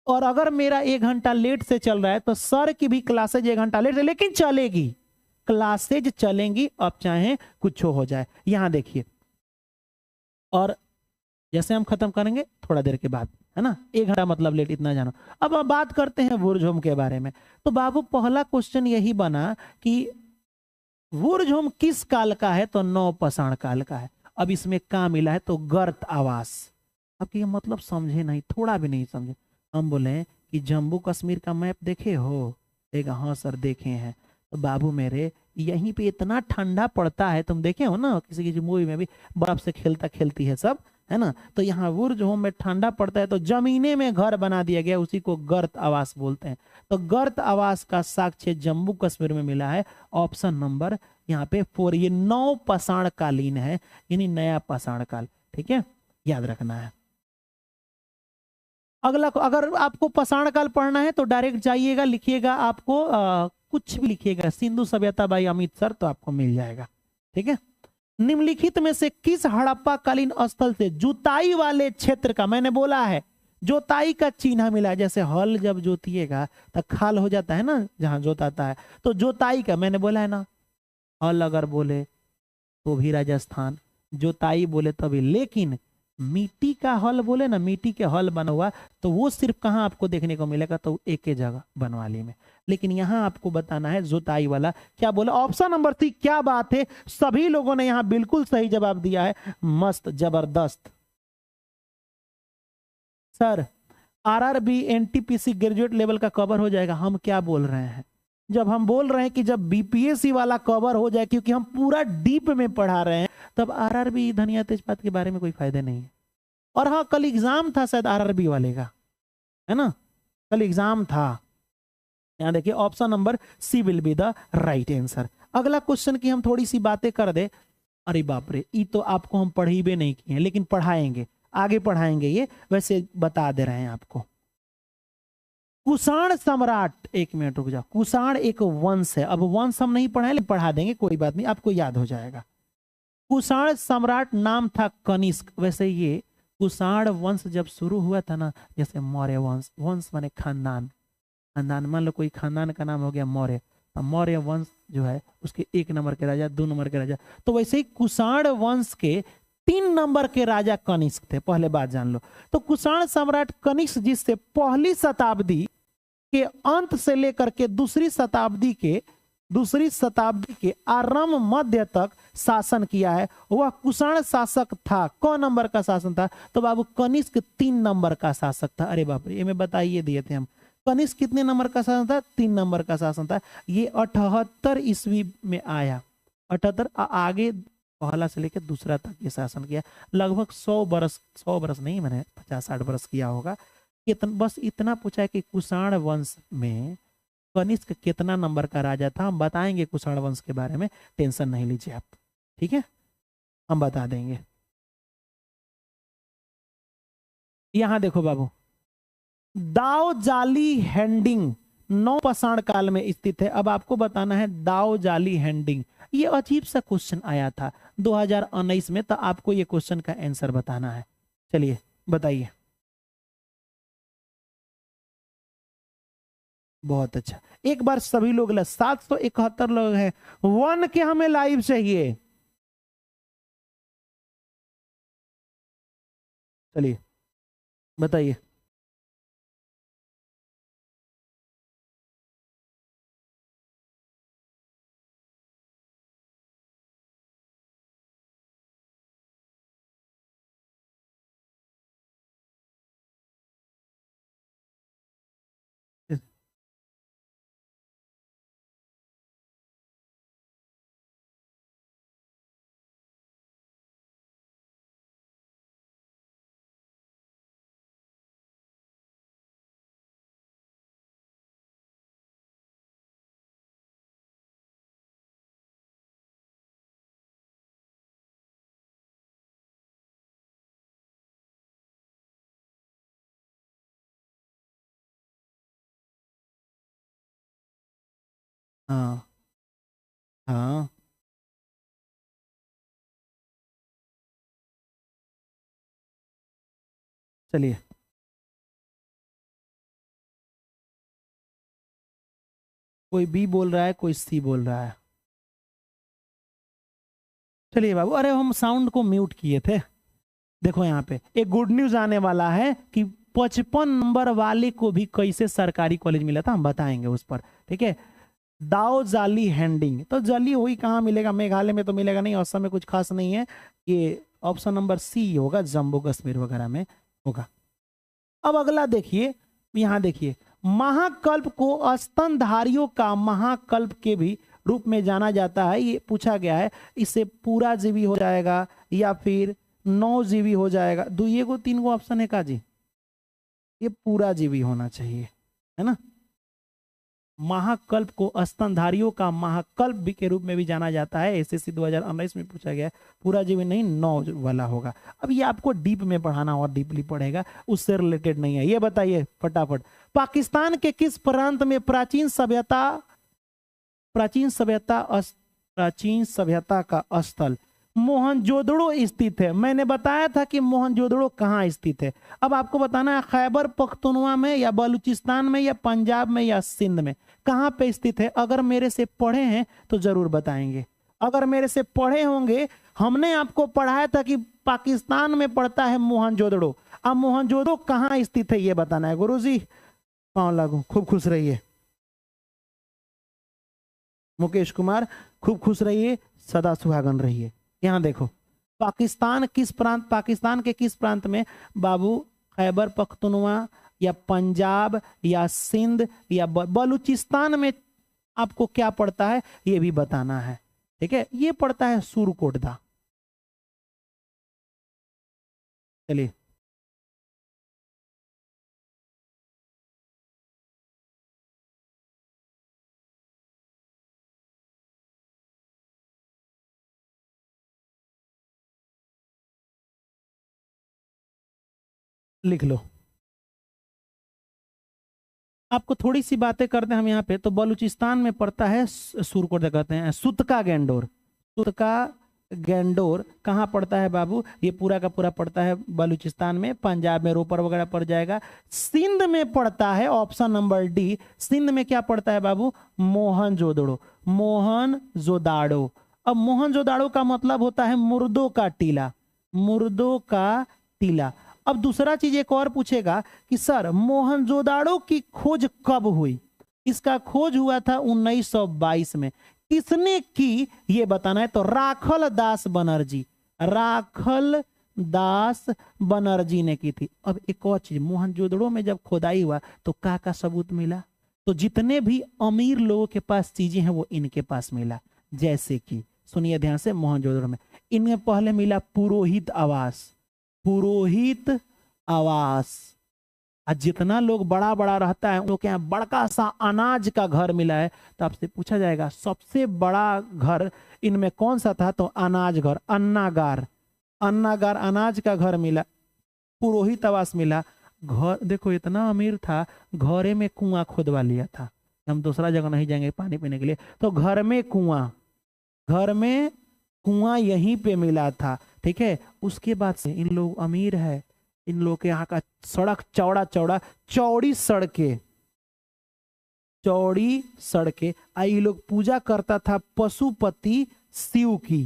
और अगर मेरा 1 घंटा लेट से चल रहा है तो सर की भी क्लासेज 1 घंटा लेट से, लेकिन चलेगी, क्लासेज चलेंगी, अब चाहे कुछ हो जाए। यहां देखिए, और जैसे हम खत्म करेंगे थोड़ा देर के बाद, है ना, 1 घंटा मतलब लेट, इतना जानो। अब हम बात करते हैं वुर्ज होम के बारे में। तो बाबू पहला क्वेश्चन यही बना कि वुर्ज होम किस काल का है, तो नौपाषाण काल का है। अब इसमें क्या मिला है, तो गर्त आवास। अब ये मतलब समझे नहीं, थोड़ा भी नहीं समझे। हम बोले कि जम्मू कश्मीर का मैप देखे हो, एक हाँ सर देखे हैं। तो बाबू मेरे यहीं पे इतना ठंडा पड़ता है, तुम देखे हो ना किसी किसी मूवी में भी, बर्फ से खेलता खेलती है सब, है ना। तो यहाँ वुर्ज होम में ठंडा पड़ता है, तो जमीने में घर बना दिया गया, उसी को गर्त आवास बोलते हैं। तो गर्त आवास का साक्ष्य जम्मू कश्मीर में मिला है, ऑप्शन नंबर यहाँ पे 4। ये नौपाषाण कालीन है, यानी नया पाषाण काल, ठीक है, याद रखना है। अगला, अगर आपको पाषाण काल पढ़ना है तो डायरेक्ट जाइएगा, लिखिएगा आपको कुछ भी लिखिएगा, सिंधु सभ्यता बाई अमित सर, तो आपको मिल जाएगा, ठीक है। निम्नलिखित में से किस हड़प्पा कालीन स्थल से जुताई वाले क्षेत्र का, मैंने बोला है जोताई का चिन्ह मिला है। जैसे हल जब जोतिएगा तो खाल हो जाता है ना जहां जोताता है, तो जोताई का मैंने बोला है ना, हल अगर बोले तो भी राजस्थान, जोताई बोले तभी, लेकिन मिट्टी का हल बोले ना, मिट्टी के हल बना हुआ, तो वो सिर्फ कहाँ आपको देखने को मिलेगा, तो एक ही जगह बनवाली में। लेकिन यहाँ आपको बताना है जोताई वाला। क्या बोला, ऑप्शन नंबर 3। क्या बात है, सभी लोगों ने यहाँ बिल्कुल सही जवाब दिया है, मस्त जबरदस्त। Sir RRB NTPC graduate level का कवर हो जाएगा, हम क्या बोल रहे हैं, जब हम बोल रहे हैं कि जब BPSC वाला कवर हो जाए, क्योंकि हम पूरा डीप में पढ़ा रहे हैं, तब आरआरबी धनिया तेजपात के बारे में कोई फायदा नहीं है। और हाँ, कल एग्जाम था शायद आरआरबी वाले का, है ना, कल एग्जाम था। यहाँ देखिए option number C will be the right answer. अगला क्वेश्चन की हम थोड़ी सी बातें कर दे। अरे बाप रे, ये तो आपको हम पढ़ी भी नहीं किए हैं, लेकिन पढ़ाएंगे, आगे पढ़ाएंगे, ये वैसे बता दे रहे हैं आपको। कुषाण सम्राट, एक मिनट रुक जाओ, कुषाण एक वंश है। अब वंश हम नहीं पढ़ाए, लेकिन पढ़ा देंगे, कोई बात नहीं, आपको याद हो जाएगा। कुषाण सम्राट नाम था कनिष्क। वैसे ये कुषाण वंश जब शुरू हुआ था ना, जैसे मौर्य वंश, वंश माने खानदान, खानदान, मान लो कोई खानदान का नाम हो गया मौर्य, तो मौर्य वंश जो है उसके 1 नंबर के राजा, 2 नंबर के राजा, तो वैसे ही कुषाण वंश के 3 नंबर के राजा कनिष्क थे। पहले बात जान लो। तो कुषाण सम्राट कनिष्क जिससे पहली शताब्दी के अंत से लेकर के दूसरी शताब्दी के आरंभ मध्य तक शासन किया है, वह कुषाण शासक था। कौन नंबर का शासन था? तो बाबू कनिष्क 3 नंबर का शासक था। अरे बाप रे, ये मैं बताइए दिए थे हम। कनिष्क कितने नंबर का शासन था? 3 नंबर का शासन था। ये 78 ईस्वी में आया, 78 आगे पहला से लेकर दूसरा तक ये शासन किया। लगभग 100 बरस नहीं, मैंने 50-60 बरस किया होगा। बस इतना पूछा है कि कुषाण वंश में कनिष्क कितना नंबर का राजा था। हम बताएंगे कुषाण वंश के बारे में, टेंशन नहीं लीजिए आप, ठीक है, हम बता देंगे। यहां देखो बाबू, दाओ जाली हैंडिंग नवपाषाण काल में स्थित है। अब आपको बताना है दाओ जाली हैंडिंग। ये अजीब सा क्वेश्चन आया था 2019 में, तो आपको ये क्वेश्चन का आंसर बताना है। चलिए बताइए। बहुत अच्छा, एक बार सभी लोग 771 लोग हैं। 1 के हमें लाइव चाहिए। चलिए बताइए। हाँ हाँ, चलिए कोई बी बोल रहा है, कोई सी बोल रहा है। चलिए बाबू, अरे हम साउंड को म्यूट किए थे। देखो यहाँ पे एक गुड न्यूज आने वाला है कि 55 नंबर वाले को भी कैसे सरकारी कॉलेज मिला था, हम बताएंगे उस पर, ठीक है। दाओ जाली हैंडिंग, तो जाली हुई कहाँ मिलेगा? मेघालय में तो मिलेगा नहीं, असम में कुछ खास नहीं है। ये ऑप्शन नंबर सी होगा, जम्मू कश्मीर वगैरह में होगा। अब अगला देखिए, यहाँ देखिए, महाकल्प को स्तनधारियों का महाकल्प के भी रूप में जाना जाता है। ये पूछा गया है, इससे पूरा जीवी हो जाएगा या फिर 9 जीवी हो जाएगा। 2 को 3 को ऑप्शन है का जी? ये पूरा जीवी होना चाहिए, है ना। महाकल्प को स्तनधारियों का महाकल्प भी के रूप में भी जाना जाता है। एसएससी 2019 में पूछा गया है, पूरा जीवी नहीं, 9 वाला होगा। अब ये आपको डीप में पढ़ाना और डीपली पढ़ेगा, उससे रिलेटेड नहीं है। ये बताइए फटाफट, पाकिस्तान के किस प्रांत में प्राचीन सभ्यता का स्थल मोहनजोदड़ो स्थित है? मैंने बताया था कि मोहनजोदड़ो कहाँ स्थित है। अब आपको बताना है खैबर पख्तूनवा में या बलूचिस्तान में या पंजाब में या सिंध में, कहाँ पे स्थित है। अगर मेरे से पढ़े हैं तो जरूर बताएंगे। अगर मेरे से पढ़े होंगे, हमने आपको पढ़ाया था कि पाकिस्तान में पड़ता है मोहनजोदड़ो। अब मोहनजोदड़ो कहाँ स्थित है ये बताना है। गुरुजी पाँव लागू, खूब खुश रहिए। मुकेश कुमार खूब खुश रहिए, सदा सुहागन रहिए। यहाँ देखो, पाकिस्तान के किस प्रांत में बाबू? खैबर पख्तूनवा या पंजाब या सिंध या बलूचिस्तान में आपको क्या पड़ता है ये भी बताना है, ठीक है। ये पड़ता है सुरकोटदा, चलिए लिख लो। आपको थोड़ी सी बातें करते हैं हम यहाँ पे। तो बलूचिस्तान में पड़ता है, सुरकोट कहते हैं, सुतका गैंडोर। सुतका गैंडोर कहाँ पड़ता है बाबू? ये पूरा का पूरा पड़ता है बलूचिस्तान में, पंजाब में रोपर वगैरह पड़ जाएगा। सिंध में पड़ता है, ऑप्शन नंबर डी, सिंध में क्या पड़ता है बाबू? मोहनजोदड़ो। मोहनजोदाड़ो। अब मोहनजोदाड़ो का मतलब होता है मुर्दों का टीला, मुर्दों का टीला। अब दूसरा चीज एक और पूछेगा कि सर मोहनजोदाड़ो की खोज कब हुई? इसका खोज हुआ था 1922 में। किसने की ये बताना है। तो राखल दास बनर्जी, राखल दास बनर्जी ने की थी। अब एक और चीज, मोहनजोदड़ो में जब खोदाई हुआ तो का सबूत मिला? तो जितने भी अमीर लोगों के पास चीजें हैं वो इनके पास मिला। जैसे कि सुनिए ध्यान से, मोहनजोदड़ो में इनमें पहले मिला पुरोहित आवास, पुरोहित आवास। आज जितना लोग बड़ा बड़ा रहता है उन लोग के यहाँ बड़का सा अनाज का घर मिला है। तो आपसे पूछा जाएगा सबसे बड़ा घर इनमें कौन सा था? तो अनाज घर, अन्नागार, अन्नागार अनाज का घर मिला। पुरोहित आवास मिला। घर देखो इतना अमीर था, घरे में कुआं खोदवा लिया था। हम दूसरा जगह नहीं जाएंगे पानी पीने के लिए, तो घर में कुआं, घर में कुआं यहीं पे मिला था। ठीक है, उसके बाद से इन लोग अमीर है, इन लोग के यहाँ का सड़क चौड़ा चौड़ा, चौड़ी सड़कें, चौड़ी सड़कें। ये लोग पूजा करता था पशुपति शिव की,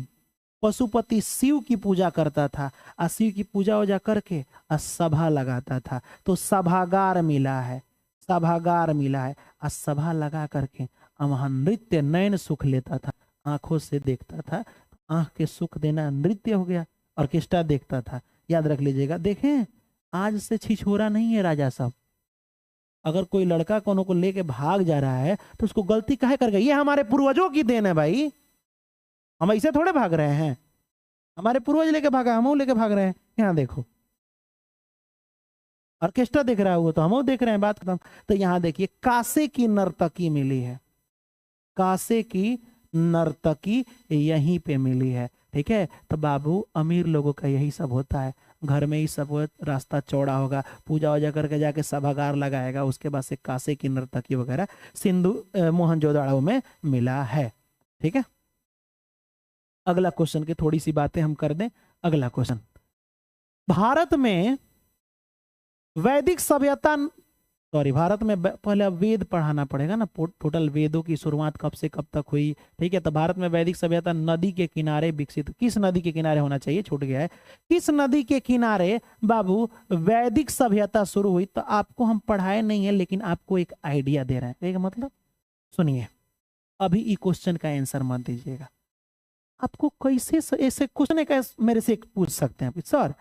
पशुपति शिव की पूजा करता था। और शिव की पूजा वूजा करके सभा लगाता था। तो सभागार मिला है, सभागार मिला है। और सभा लगा करके वहां नृत्य, नयन सुख लेता था, आंखों से देखता था। आंख के सुख देना नृत्य हो गया, ऑर्केस्ट्रा देखता था। याद रख लीजिएगा। देखें आज से छिछोरा नहीं है राजा साहब। अगर कोई लड़का कोनो को लेके भाग जा रहा है तो उसको गलती काहे कर गई? ये हमारे पूर्वजों की देन है भाई, हम ऐसे थोड़े भाग रहे हैं। हमारे पूर्वज लेके भागा, हम लेके भाग रहे हैं। यहाँ देखो ऑर्केस्ट्रा देख रहा है वो, तो हम देख रहे हैं, बात खत्म। तो यहाँ देखिए कासे की नर्तकी मिली है, कासे की नर्तकी यहीं पे मिली है। ठीक है, तो बाबू अमीर लोगों का यही सब होता है, घर में ही सब रास्ता चौड़ा होगा, पूजा वूजा करके जाके सभागार लगाएगा, उसके बाद से कासे की नर्तकी वगैरह सिंधु मोहनजोदड़ो में मिला है। ठीक है, अगला क्वेश्चन की थोड़ी सी बातें हम कर दें। अगला क्वेश्चन, भारत में वैदिक सभ्यता, सॉरी भारत में पहले वेद पढ़ाना पड़ेगा ना, टोटल वेदों की शुरुआत कब से कब तक हुई। ठीक है, तो भारत में वैदिक सभ्यता नदी के किनारे विकसित, किस नदी के किनारे होना चाहिए, छूट गया है, किस नदी के किनारे बाबू वैदिक सभ्यता शुरू हुई? तो आपको हम पढ़ाए नहीं है, लेकिन आपको एक आइडिया दे रहे हैं। मतलब सुनिए, अभी ई क्वेश्चन का आंसर मत दीजिएगा। आपको कैसे ऐसे क्वेश्चन का मेरे से पूछ सकते हैं सर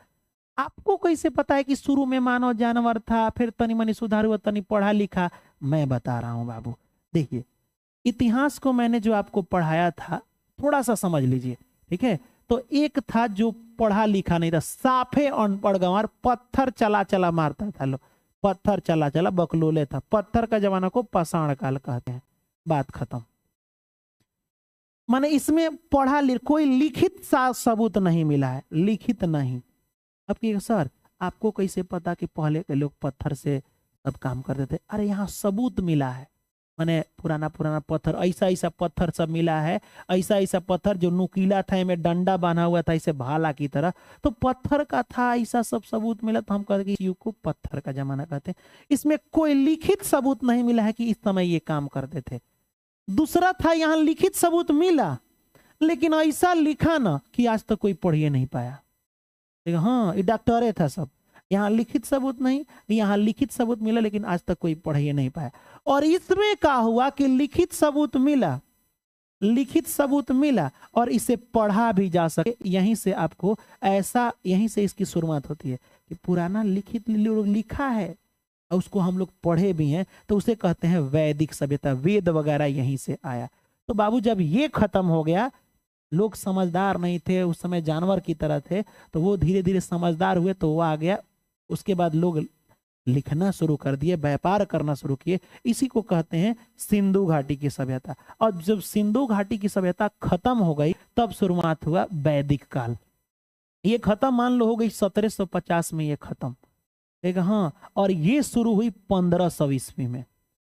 आपको कैसे पता है कि शुरू में मानव जानवर था, फिर तनी मनी सुधार हुआ, तनी पढ़ा लिखा? मैं बता रहा हूं बाबू, देखिए इतिहास को मैंने जो आपको पढ़ाया था थोड़ा सा समझ लीजिए। ठीक है, तो एक था जो पढ़ा लिखा नहीं था, साफे अनपढ़ गंवार, पत्थर चला चला मारता था लो, पत्थर चला चला बकलोले था। पत्थर का जमाना को पाषाण काल कहते हैं। बात खत्म। माने इसमें पढ़ा कोई लिखित सबूत नहीं मिला है, लिखित नहीं। अब कि सर आपको कैसे पता कि पहले के लोग पत्थर से सब काम करते थे? अरे यहाँ सबूत मिला है, माने पुराना पुराना पत्थर, ऐसा ऐसा पत्थर सब मिला है, ऐसा ऐसा पत्थर जो नुकीला था, में डंडा बना हुआ था इसे भाला की तरह, तो पत्थर का था, ऐसा सब सबूत मिला। तो हम कहते हैं युग को पत्थर का जमाना कहते हैं। इसमें कोई लिखित सबूत नहीं मिला है कि इस समय ये काम करते थे। दूसरा था यहाँ लिखित सबूत मिला, लेकिन ऐसा लिखा ना कि आज तक कोई पढ़िए नहीं पाया। हाँ ये डॉक्टरे था सब, यहाँ लिखित सबूत नहीं, यहाँ लिखित सबूत मिला लेकिन आज तक कोई पढ़िए नहीं पाया। और इसमें क्या हुआ कि लिखित सबूत मिला, लिखित सबूत मिला और इसे पढ़ा भी जा सके। यहीं से आपको ऐसा, यहीं से इसकी शुरुआत होती है कि पुराना लिखित लिखा है और उसको हम लोग पढ़े भी हैं, तो उसे कहते हैं वैदिक सभ्यता। वेद वगैरह यहीं से आया। तो बाबू जब ये खत्म हो गया, लोग समझदार नहीं थे उस समय, जानवर की तरह थे, तो वो धीरे धीरे समझदार हुए तो वो आ गया। उसके बाद लोग लिखना शुरू कर दिए, व्यापार करना शुरू किए। इसी को कहते हैं सिंधु घाटी की सभ्यता। और जब सिंधु घाटी की सभ्यता खत्म हो गई तब शुरुआत हुआ वैदिक काल। ये खत्म मान लो हो गई 1750 में, ये खत्म, ठीक है। हाँ, और ये शुरू हुई 1500 ईस्वी में।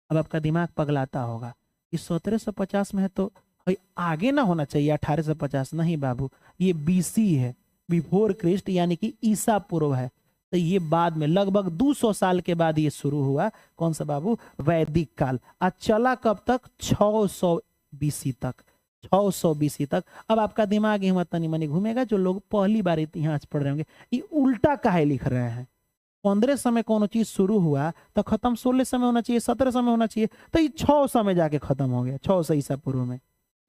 अब आपका दिमाग पगलाता होगा कि 1750 में है तो भाई आगे ना होना चाहिए 1850। नहीं बाबू, ये बीसी है, बिफोर क्रिस्ट, यानी कि ईसा पूर्व है। तो ये बाद में लगभग 200 साल के बाद ये शुरू हुआ। कौन सा बाबू? वैदिक काल। आज चला कब तक? 600 बीसी तक, 600 बीसी तक। अब आपका दिमाग ही तनी मनी घूमेगा, जो लोग पहली बार इतिहास पढ़ रहे होंगे ये उल्टा काहे लिख रहे हैं। 1500 में कोनो चीज शुरू हुआ तो खत्म 1600 में होना चाहिए, 1700 में होना चाहिए, तो ये 600 में जाके खत्म हो गया, 600 ईसा पूर्व में।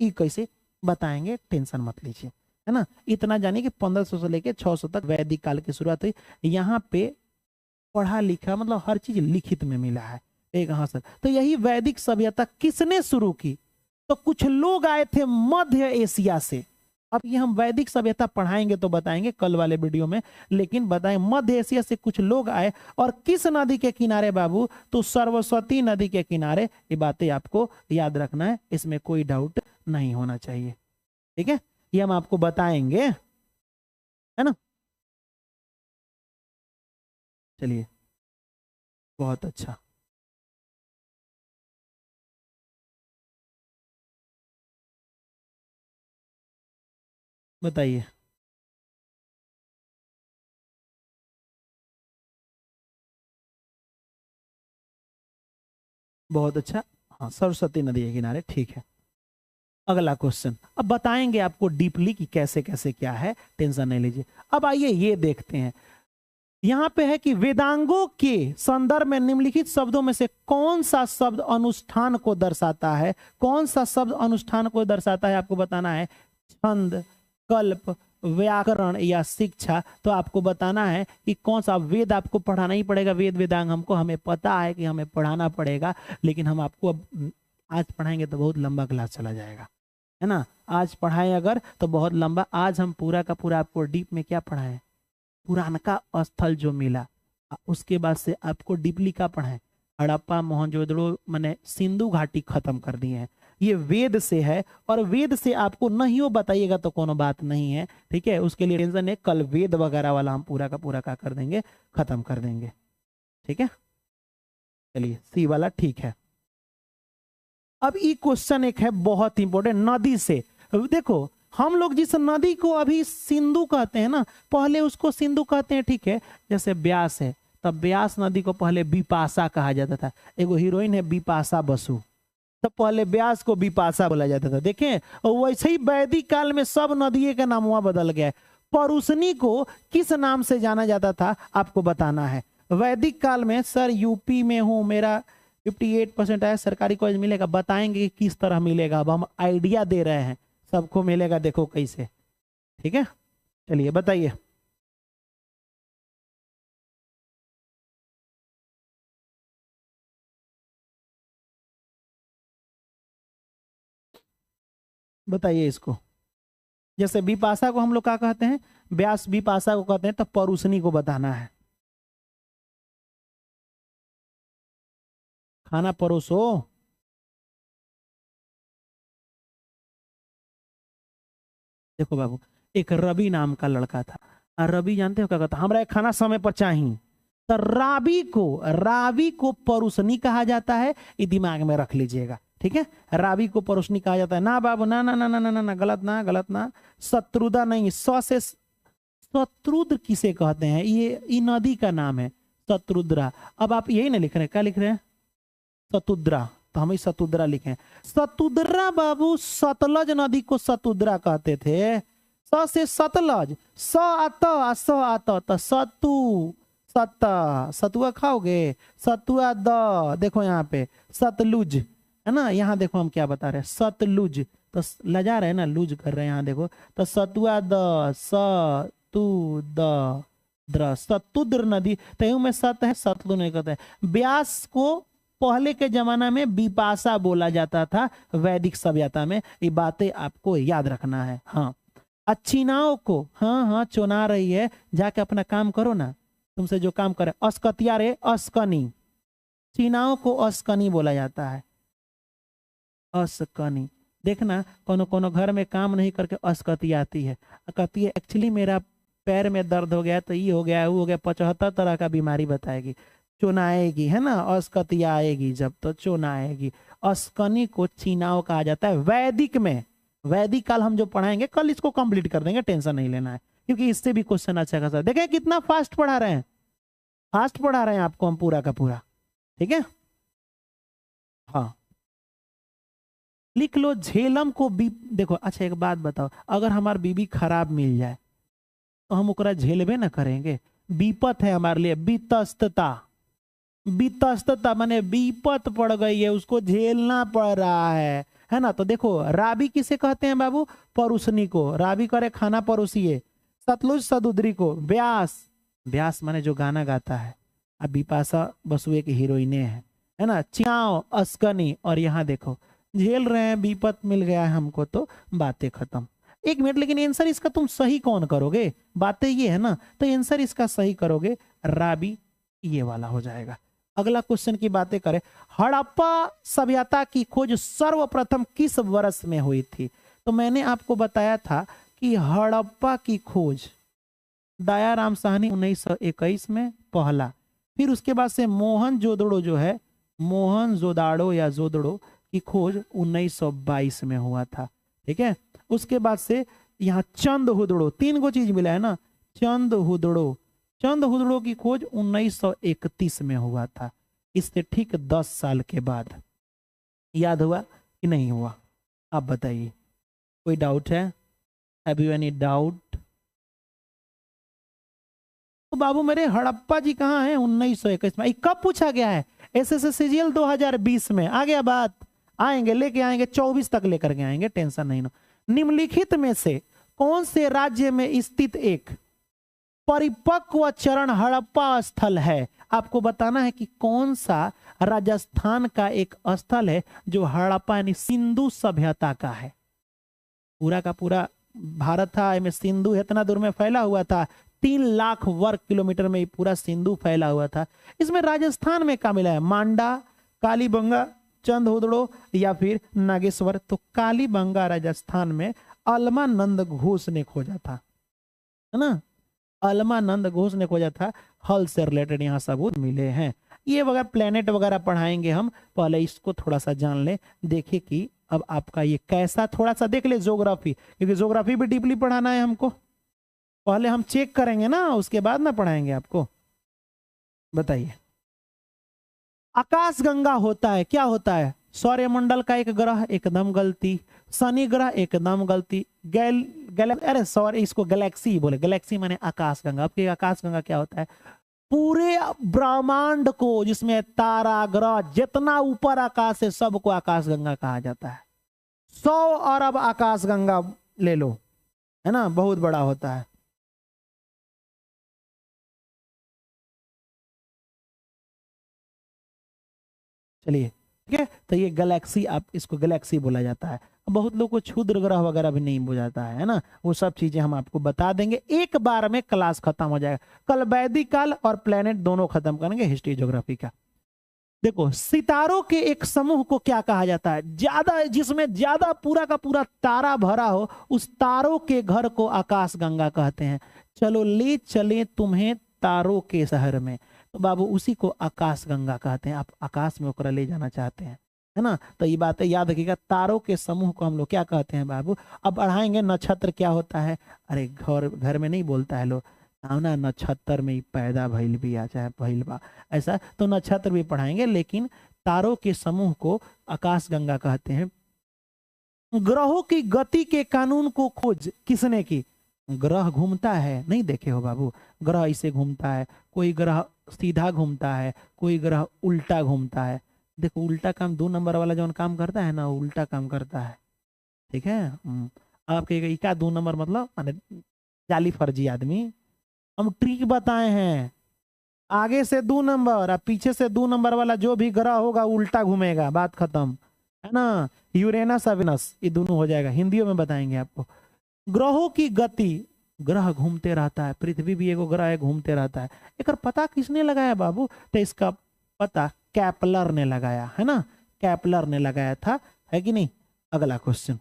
ये कैसे बताएंगे, टेंशन मत लीजिए, है ना। इतना जानिए कि 1500 से लेके 600 तक वैदिक काल की शुरुआत हुई। यहाँ पे पढ़ा लिखा मतलब हर चीज लिखित में मिला है एक। हाँ सर, तो यही वैदिक सभ्यता किसने शुरू की? तो कुछ लोग आए थे मध्य एशिया से। अब ये हम वैदिक सभ्यता पढ़ाएंगे तो बताएंगे कल वाले वीडियो में, लेकिन बताएं मध्य एशिया से कुछ लोग आए। और किस नदी के किनारे बाबू? तो सरस्वती नदी के किनारे। ये बातें आपको याद रखना है, इसमें कोई डाउट नहीं होना चाहिए, ठीक है। ये हम आपको बताएंगे, है ना। चलिए, बहुत अच्छा। बताइए। बहुत अच्छा, हाँ सरस्वती नदी के किनारे, ठीक है। अगला क्वेश्चन अब बताएंगे आपको डीपली कि कैसे कैसे क्या है, टेंशन नहीं लीजिए। अब आइए ये देखते हैं, यहां पे है कि वेदांगों के संदर्भ में निम्नलिखित शब्दों में से कौन सा शब्द अनुष्ठान को दर्शाता है? कौन सा शब्द अनुष्ठान को दर्शाता है आपको बताना है। छंद, कल्प, व्याकरण या शिक्षा। तो आपको बताना है कि कौन सा। वेद आपको पढ़ाना ही पड़ेगा, वेद वेदांग हमको, हमें पता है कि हमें पढ़ाना पड़ेगा, लेकिन हम आपको अब आज पढ़ाएंगे तो बहुत लंबा क्लास चला जाएगा, है ना। आज पढ़ाएं अगर तो बहुत लंबा। आज हम पूरा का पूरा आपको डीप में क्या पढ़ाएं? पुराण का स्थल जो मिला, उसके बाद से आपको डीपली का पढ़ाएं। हड़प्पा, मोहनजोदड़ो, मैंने सिंधु घाटी खत्म कर दिए हैं। ये वेद से है, और वेद से आपको नहीं हो बताइएगा तो कोनो बात नहीं है, ठीक है। उसके लिए टेंशन है, कल वेद वगैरह वाला हम पूरा का पूरा क्या कर देंगे, खत्म कर देंगे, ठीक है। चलिए, सी वाला ठीक है। अब ये क्वेश्चन एक है बहुत इंपॉर्टेंट, नदी से। देखो, हम लोग जिस नदी को अभी सिंधु कहते हैं ना, पहले उसको सिंधु कहते हैं, ठीक है। जैसे ब्यास है, तब ब्यास नदी को पहले बिपाशा कहा जाता था। एगो हीरोइन है बिपाशा बसु, तब पहले ब्यास को बिपाशा बोला जाता था, देखें। और वैसे ही वैदिक काल में सब नदियों का नाम वहां बदल गया है। परुसनी को किस नाम से जाना जाता था आपको बताना है। वैदिक काल में, सर यूपी में हूं, मेरा 58% आया, सरकारी कॉलेज मिलेगा। बताएंगे कि किस तरह मिलेगा, अब हम आइडिया दे रहे हैं, सबको मिलेगा, देखो कैसे, ठीक है। चलिए बताइए। बताइए इसको। जैसे बिपाशा को हम लोग क्या कहते हैं, व्यास बिपाशा को कहते हैं, तो परुसनी को बताना है। खाना परोसो। देखो बाबू, एक रवि नाम का लड़का था, और रवि जानते हो क्या कहता, हमारा खाना समय पर चाहिए। तो रावी को परुसनी कहा जाता है, ये दिमाग में रख लीजिएगा, ठीक है। रावी को परुसनी कहा जाता है। ना बाबू, ना ना ना ना ना ना, ना गलत ना, गलत ना। शत्रुदा नहीं, स से शत्रुद्र किसे कहते हैं, ये नदी का नाम है, शत्रुद्रा। अब आप यही ना लिख रहे हैं, क्या लिख रहे हैं, सतुद्रा, तो हम सतुद्रा लिखे। सतुद्रा बाबू, सतलज नदी को सतुद्रा कहते थे। स से सतलज, स आत, स आत, तो सतु, सत, सतुआ खाओगे, सतुआ द, देखो यहाँ पे सतलुज, है ना। यहाँ देखो हम क्या बता रहे हैं, सतलुज, तो लजा रहे हैं ना, लुज कर रहे हैं, यहाँ देखो, तो सतुआ द, स तु द, द्र, सतुद्र नदी। तयू में सत है, सतलु नहीं कहते हैं। ब्यास को पहले के जमाना में बिपाशा बोला जाता था वैदिक सभ्यता में। ये बातें आपको याद रखना है। हाँ, चीनाओं को, हाँ हाँ चुना रही है, जाके अपना काम करो ना, तुमसे जो काम करे। अस्कतिया रे, अस्कनी, चीनाओं को अस्कनी बोला जाता है, अस्कनी। देखना कोनो कोनो घर में काम नहीं करके अस्कती आती है, कहती है एक्चुअली मेरा पैर में दर्द हो गया, तो ये हो गया, वो हो गया, 75 तरह का बीमारी बताएगी, चुनाएगी, है ना, अस्कतिया आएगी जब तो चुनाएगी। अस्कनी को चीनाओं कहा जाता है वैदिक में। वैदिक काल हम जो पढ़ाएंगे कल इसको कंप्लीट कर देंगे, टेंशन नहीं लेना है, क्योंकि इससे भी क्वेश्चन अच्छा खासा। देखें कितना फास्ट पढ़ा रहे हैं, फास्ट पढ़ा रहे हैं आपको हम पूरा का पूरा, ठीक है। हाँ, लिख लो झेलम को बी। देखो अच्छा एक बात बताओ, अगर हमार बीबी खराब मिल जाए तो हम ओकरा झेलबे ना करेंगे? विपत है हमारे लिए, वितस्तता, वितस्तता माने विपत पड़ गई है, उसको झेलना पड़ रहा है ना। तो देखो राबी किसे कहते हैं बाबू? परुसनी को। राबी करे खाना परोसिए। सतलुज सदुद्री को। व्यास, व्यास माने जो गाना गाता है। अब बिपाशा बसु एक हीरोइने है ना। चिनाव, अस्कनी, और यहाँ देखो झेल रहे हैं, विपत मिल गया है हमको, तो बातें खत्म। एक मिनट, लेकिन आंसर इसका तुम सही कौन करोगे? बातें ये है ना, तो आंसर इसका सही करोगे राबी, ये वाला हो जाएगा। अगला क्वेश्चन की बातें करें, हड़प्पा सभ्यता की खोज सर्वप्रथम किस वर्ष में हुई थी? तो मैंने आपको बताया था कि हड़प्पा की खोज दयाराम साहनी 1921 में पहला, फिर उसके बाद से मोहनजोदड़ो जो है, मोहनजोदाड़ो या जोदड़ो की खोज 1922 में हुआ था, ठीक है। उसके बाद से यहाँ चंदहुदड़ो, 3 गो चीज मिला है ना, चंदहुदड़ो, चंदहुदड़ो की खोज 1931 में हुआ था, इससे ठीक 10 साल के बाद। याद हुआ कि नहीं हुआ? आप बताइए, कोई डाउट है? Have you any doubt? तो बाबू मेरे हड़प्पा जी कहाँ हैं? 1921 में। कब पूछा गया है? SSCGL 2020 में। आ गया बात? आएंगे, लेके आएंगे, 24 तक लेकर के आएंगे, टेंशन नहीं लो। निम्नलिखित में से कौन से राज्य में स्थित एक परिपक्व चरण हड़प्पा स्थल है? आपको बताना है कि कौन सा राजस्थान का एक स्थल है जो हड़प्पा यानी सिंधु सभ्यता का है। पूरा का पूरा भारत था, इसमें सिंधु इतना दूर में फैला हुआ था, 3 लाख वर्ग किलोमीटर में पूरा सिंधु फैला हुआ था। इसमें राजस्थान में क्या मिला है? मांडा, कालीबंगा, चंदहुदड़ो या फिर नागेश्वर। तो कालीबंगा राजस्थान में अलमानंद घोष ने खोजा था, है ना, अलमानंद घोष ने खोजा था। हल से रिलेटेड यहाँ सबूत मिले हैं। ये वगैरह प्लेनेट वगैरह पढ़ाएंगे हम, पहले इसको थोड़ा सा जान ले। देखिए कि अब आपका ये कैसा, थोड़ा सा देख ले ज्योग्राफी, क्योंकि ज्योग्राफी भी डीपली पढ़ाना है हमको। पहले हम चेक करेंगे ना, उसके बाद ना पढ़ाएंगे आपको। बताइए, आकाशगंगा होता है, क्या होता है? सौरमंडल का एक ग्रह, एकदम गलती। शनि ग्रह, एकदम गलती। अरे सॉरी, इसको गैलेक्सी बोले, गैलेक्सी माने आकाशगंगा। आपकी आकाशगंगा क्या होता है? पूरे ब्रह्मांड को, जिसमें तारा ग्रह जितना ऊपर आकाश है, सबको आकाशगंगा कहा जाता है। 100 अरब आकाशगंगा ले लो, है ना, बहुत बड़ा होता है। चलिए ठीक है, तो ये गैलेक्सी, आप इसको गैलेक्सी बोला जाता है। बहुत लोग को क्षुद्र ग्रह वगैरह भी नहीं बुझाता है ना, वो सब चीजें हम आपको बता देंगे। एक बार में क्लास खत्म हो जाएगा। कल वैदिक काल और प्लेनेट दोनों खत्म करेंगे, हिस्ट्री ज्योग्राफी का। देखो, सितारों के एक समूह को क्या कहा जाता है? ज्यादा, जिसमें ज्यादा पूरा का पूरा तारा भरा हो, उस तारों के घर को आकाशगंगा कहते हैं। चलो ले चले तुम्हें तारों के शहर में, तो बाबू उसी को आकाशगंगा कहते हैं। आप आकाश में ओकरा ले जाना चाहते हैं, है ना, तो ये बातें याद रखिएगा। तारों के समूह को हम लोग क्या कहते हैं बाबू? अब पढ़ाएंगे नक्षत्र क्या होता है। अरे घर घर में नहीं बोलता है लोग, ना नक्षत्र में ही पैदा भइल भी आ, चाहे भइल बा, ऐसा तो नक्षत्र भी पढ़ाएंगे, लेकिन तारों के समूह को आकाशगंगा कहते हैं। ग्रहों की गति के कानून को खोज किसने की? ग्रह घूमता है, नहीं देखे हो बाबू? ग्रह ऐसे घूमता है, कोई ग्रह सीधा घूमता है, कोई ग्रह उल्टा घूमता है। देखो उल्टा काम, 2 नंबर वाला जो काम करता है ना, उल्टा काम करता है, ठीक है। आप कहेगा क्या 2 नंबर मतलब? माने जाली फर्जी आदमी। हम ट्रिक बताए हैं, आगे से 2 नंबर और पीछे से 2 नंबर वाला जो भी ग्रह होगा उल्टा घूमेगा, बात खत्म है ना। यूरेनस और वेनस ये दोनों हो जाएगा, हिंदियों में बताएंगे आपको। ग्रहों की गति, ग्रह घूमते रहता है, पृथ्वी भी एगो ग्रह है, घूमते रहता है। एक पता किसने लगाया बाबू? तो इसका पता कैपलर ने लगाया है ना, कैपलर ने लगाया था, है कि नहीं। अगला क्वेश्चन,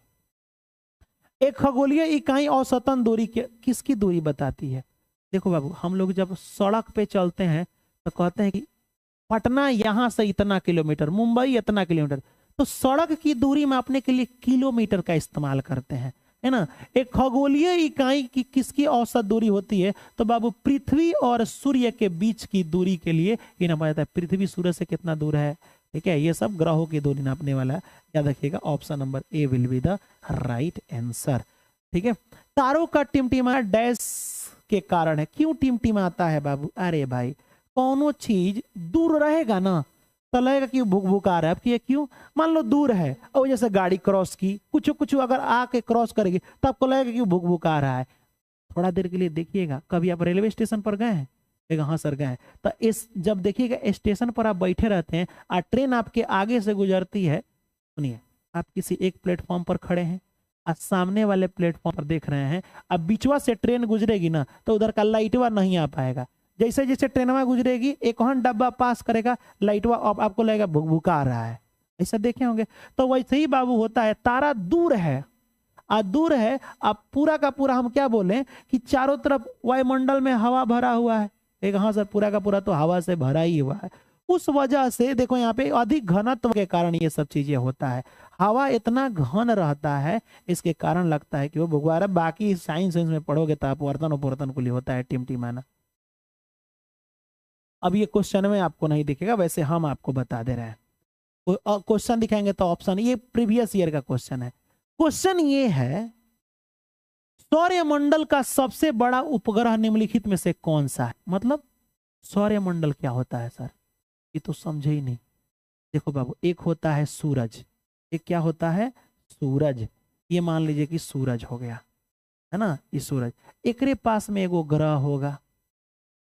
एक खगोलीय इकाई औसतन दूरी किसकी दूरी बताती है? देखो बाबू, हम लोग जब सड़क पे चलते हैं तो कहते हैं कि पटना यहां से इतना किलोमीटर, मुंबई इतना किलोमीटर, तो सड़क की दूरी मापने के लिए किलोमीटर का इस्तेमाल करते हैं, है ना। एक खगोलीय इकाई की किसकी औसत दूरी होती है? तो बाबू पृथ्वी और सूर्य के बीच की दूरी के लिए ये नापा जाता है। पृथ्वी सूर्य से कितना दूर है, ठीक है, ये सब ग्रहों की दूरी नापने वाला है। याद रखिएगा, option number A will be the right answer, ठीक है। तारों का टिमटिमा डैश के कारण है। क्यों टिमटिमाता है बाबू? अरे भाई, कौनो चीज दूर रहेगा ना तो लगेगा कि भुक आ रहा है। अब क्यों? मान लो दूर है और जैसे गाड़ी क्रॉस की, कुछ कुछ अगर आके क्रॉस करेगी तो आपको लगेगा कि भुक आ रहा है। थोड़ा देर के लिए देखिएगा, कभी आप रेलवे स्टेशन पर गए हैं? हाँ सर गए हैं। तो इस जब देखिएगा स्टेशन पर आप बैठे रहते हैं और ट्रेन आपके आगे से गुजरती है, सुनिए, आप किसी एक प्लेटफॉर्म पर खड़े हैं और सामने वाले प्लेटफॉर्म पर देख रहे हैं, अब बीचवा से ट्रेन गुजरेगी ना तो उधर का लाइटवा नहीं आ पाएगा। जैसे जैसे ट्रेनवा गुजरेगी एक और डब्बा पास करेगा, लाइटवा आपको लगेगा भुका रहा है, ऐसा देखे होंगे। तो वैसे ही बाबू होता है, तारा दूर है दूर है, अब पूरा का पूरा हम क्या बोले कि चारों तरफ वायुमंडल में हवा भरा हुआ है। एक हाँ सर, पूरा का पूरा तो हवा से भरा ही हुआ है। उस वजह से देखो यहाँ पे अधिक घनत्व के कारण ये सब चीजें होता है। हवा इतना घन रहता है, इसके कारण लगता है कि वो भुगवा रहा है। बाकी साइंस में पढ़ोगे तो अपवर्तन उपवर्तन के लिए होता है टिमटिमाना। अब ये क्वेश्चन में आपको नहीं दिखेगा, वैसे हम आपको बता दे रहे हैं। क्वेश्चन दिखाएंगे तो ऑप्शन, ये प्रीवियस ईयर का क्वेश्चन है। क्वेश्चन ये है, सौरमंडल का सबसे बड़ा उपग्रह निम्नलिखित में से कौन सा है? मतलब सौरमंडल क्या होता है सर, ये तो समझे ही नहीं। देखो बाबू, एक होता है सूरज, एक क्या होता है? सूरज। ये मान लीजिए कि सूरज हो गया, है ना, ये सूरज। एक पास में एगो ग्रह होगा,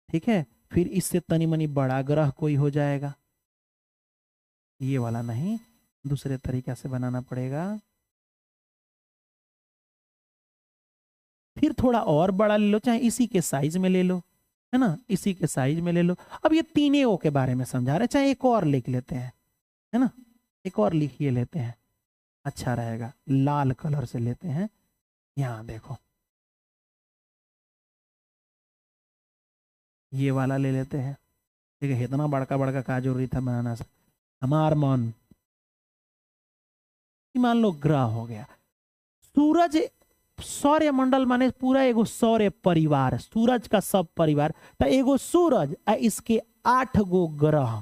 ठीक है, फिर इससे तनी मनी बड़ा ग्रह कोई हो जाएगा। ये वाला नहीं, दूसरे तरीके से बनाना पड़ेगा। फिर थोड़ा और बड़ा ले लो, चाहे इसी के साइज में ले लो, है ना, इसी के साइज में ले लो। अब ये तीनों के बारे में समझा रहे, चाहे एक और लिख लेते हैं, है ना, एक और लिखिए लेते हैं, अच्छा रहेगा, लाल कलर से लेते हैं। यहां देखो, ये वाला ले लेते हैं, ठीक है। इतना बड़का बड़का का जरूरी था बनाना से, हमार मन। मान लो ग्रह हो गया, सूरज, सौर्य मंडल माने पूरा एगो सौर्य परिवार, सूरज का सब परिवार। तो एगो सूरज इसके 8 गो ग्रह।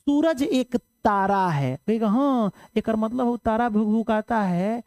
सूरज एक तारा है, कहेगा हाँ एक मतलब वो तारा भुकाता है,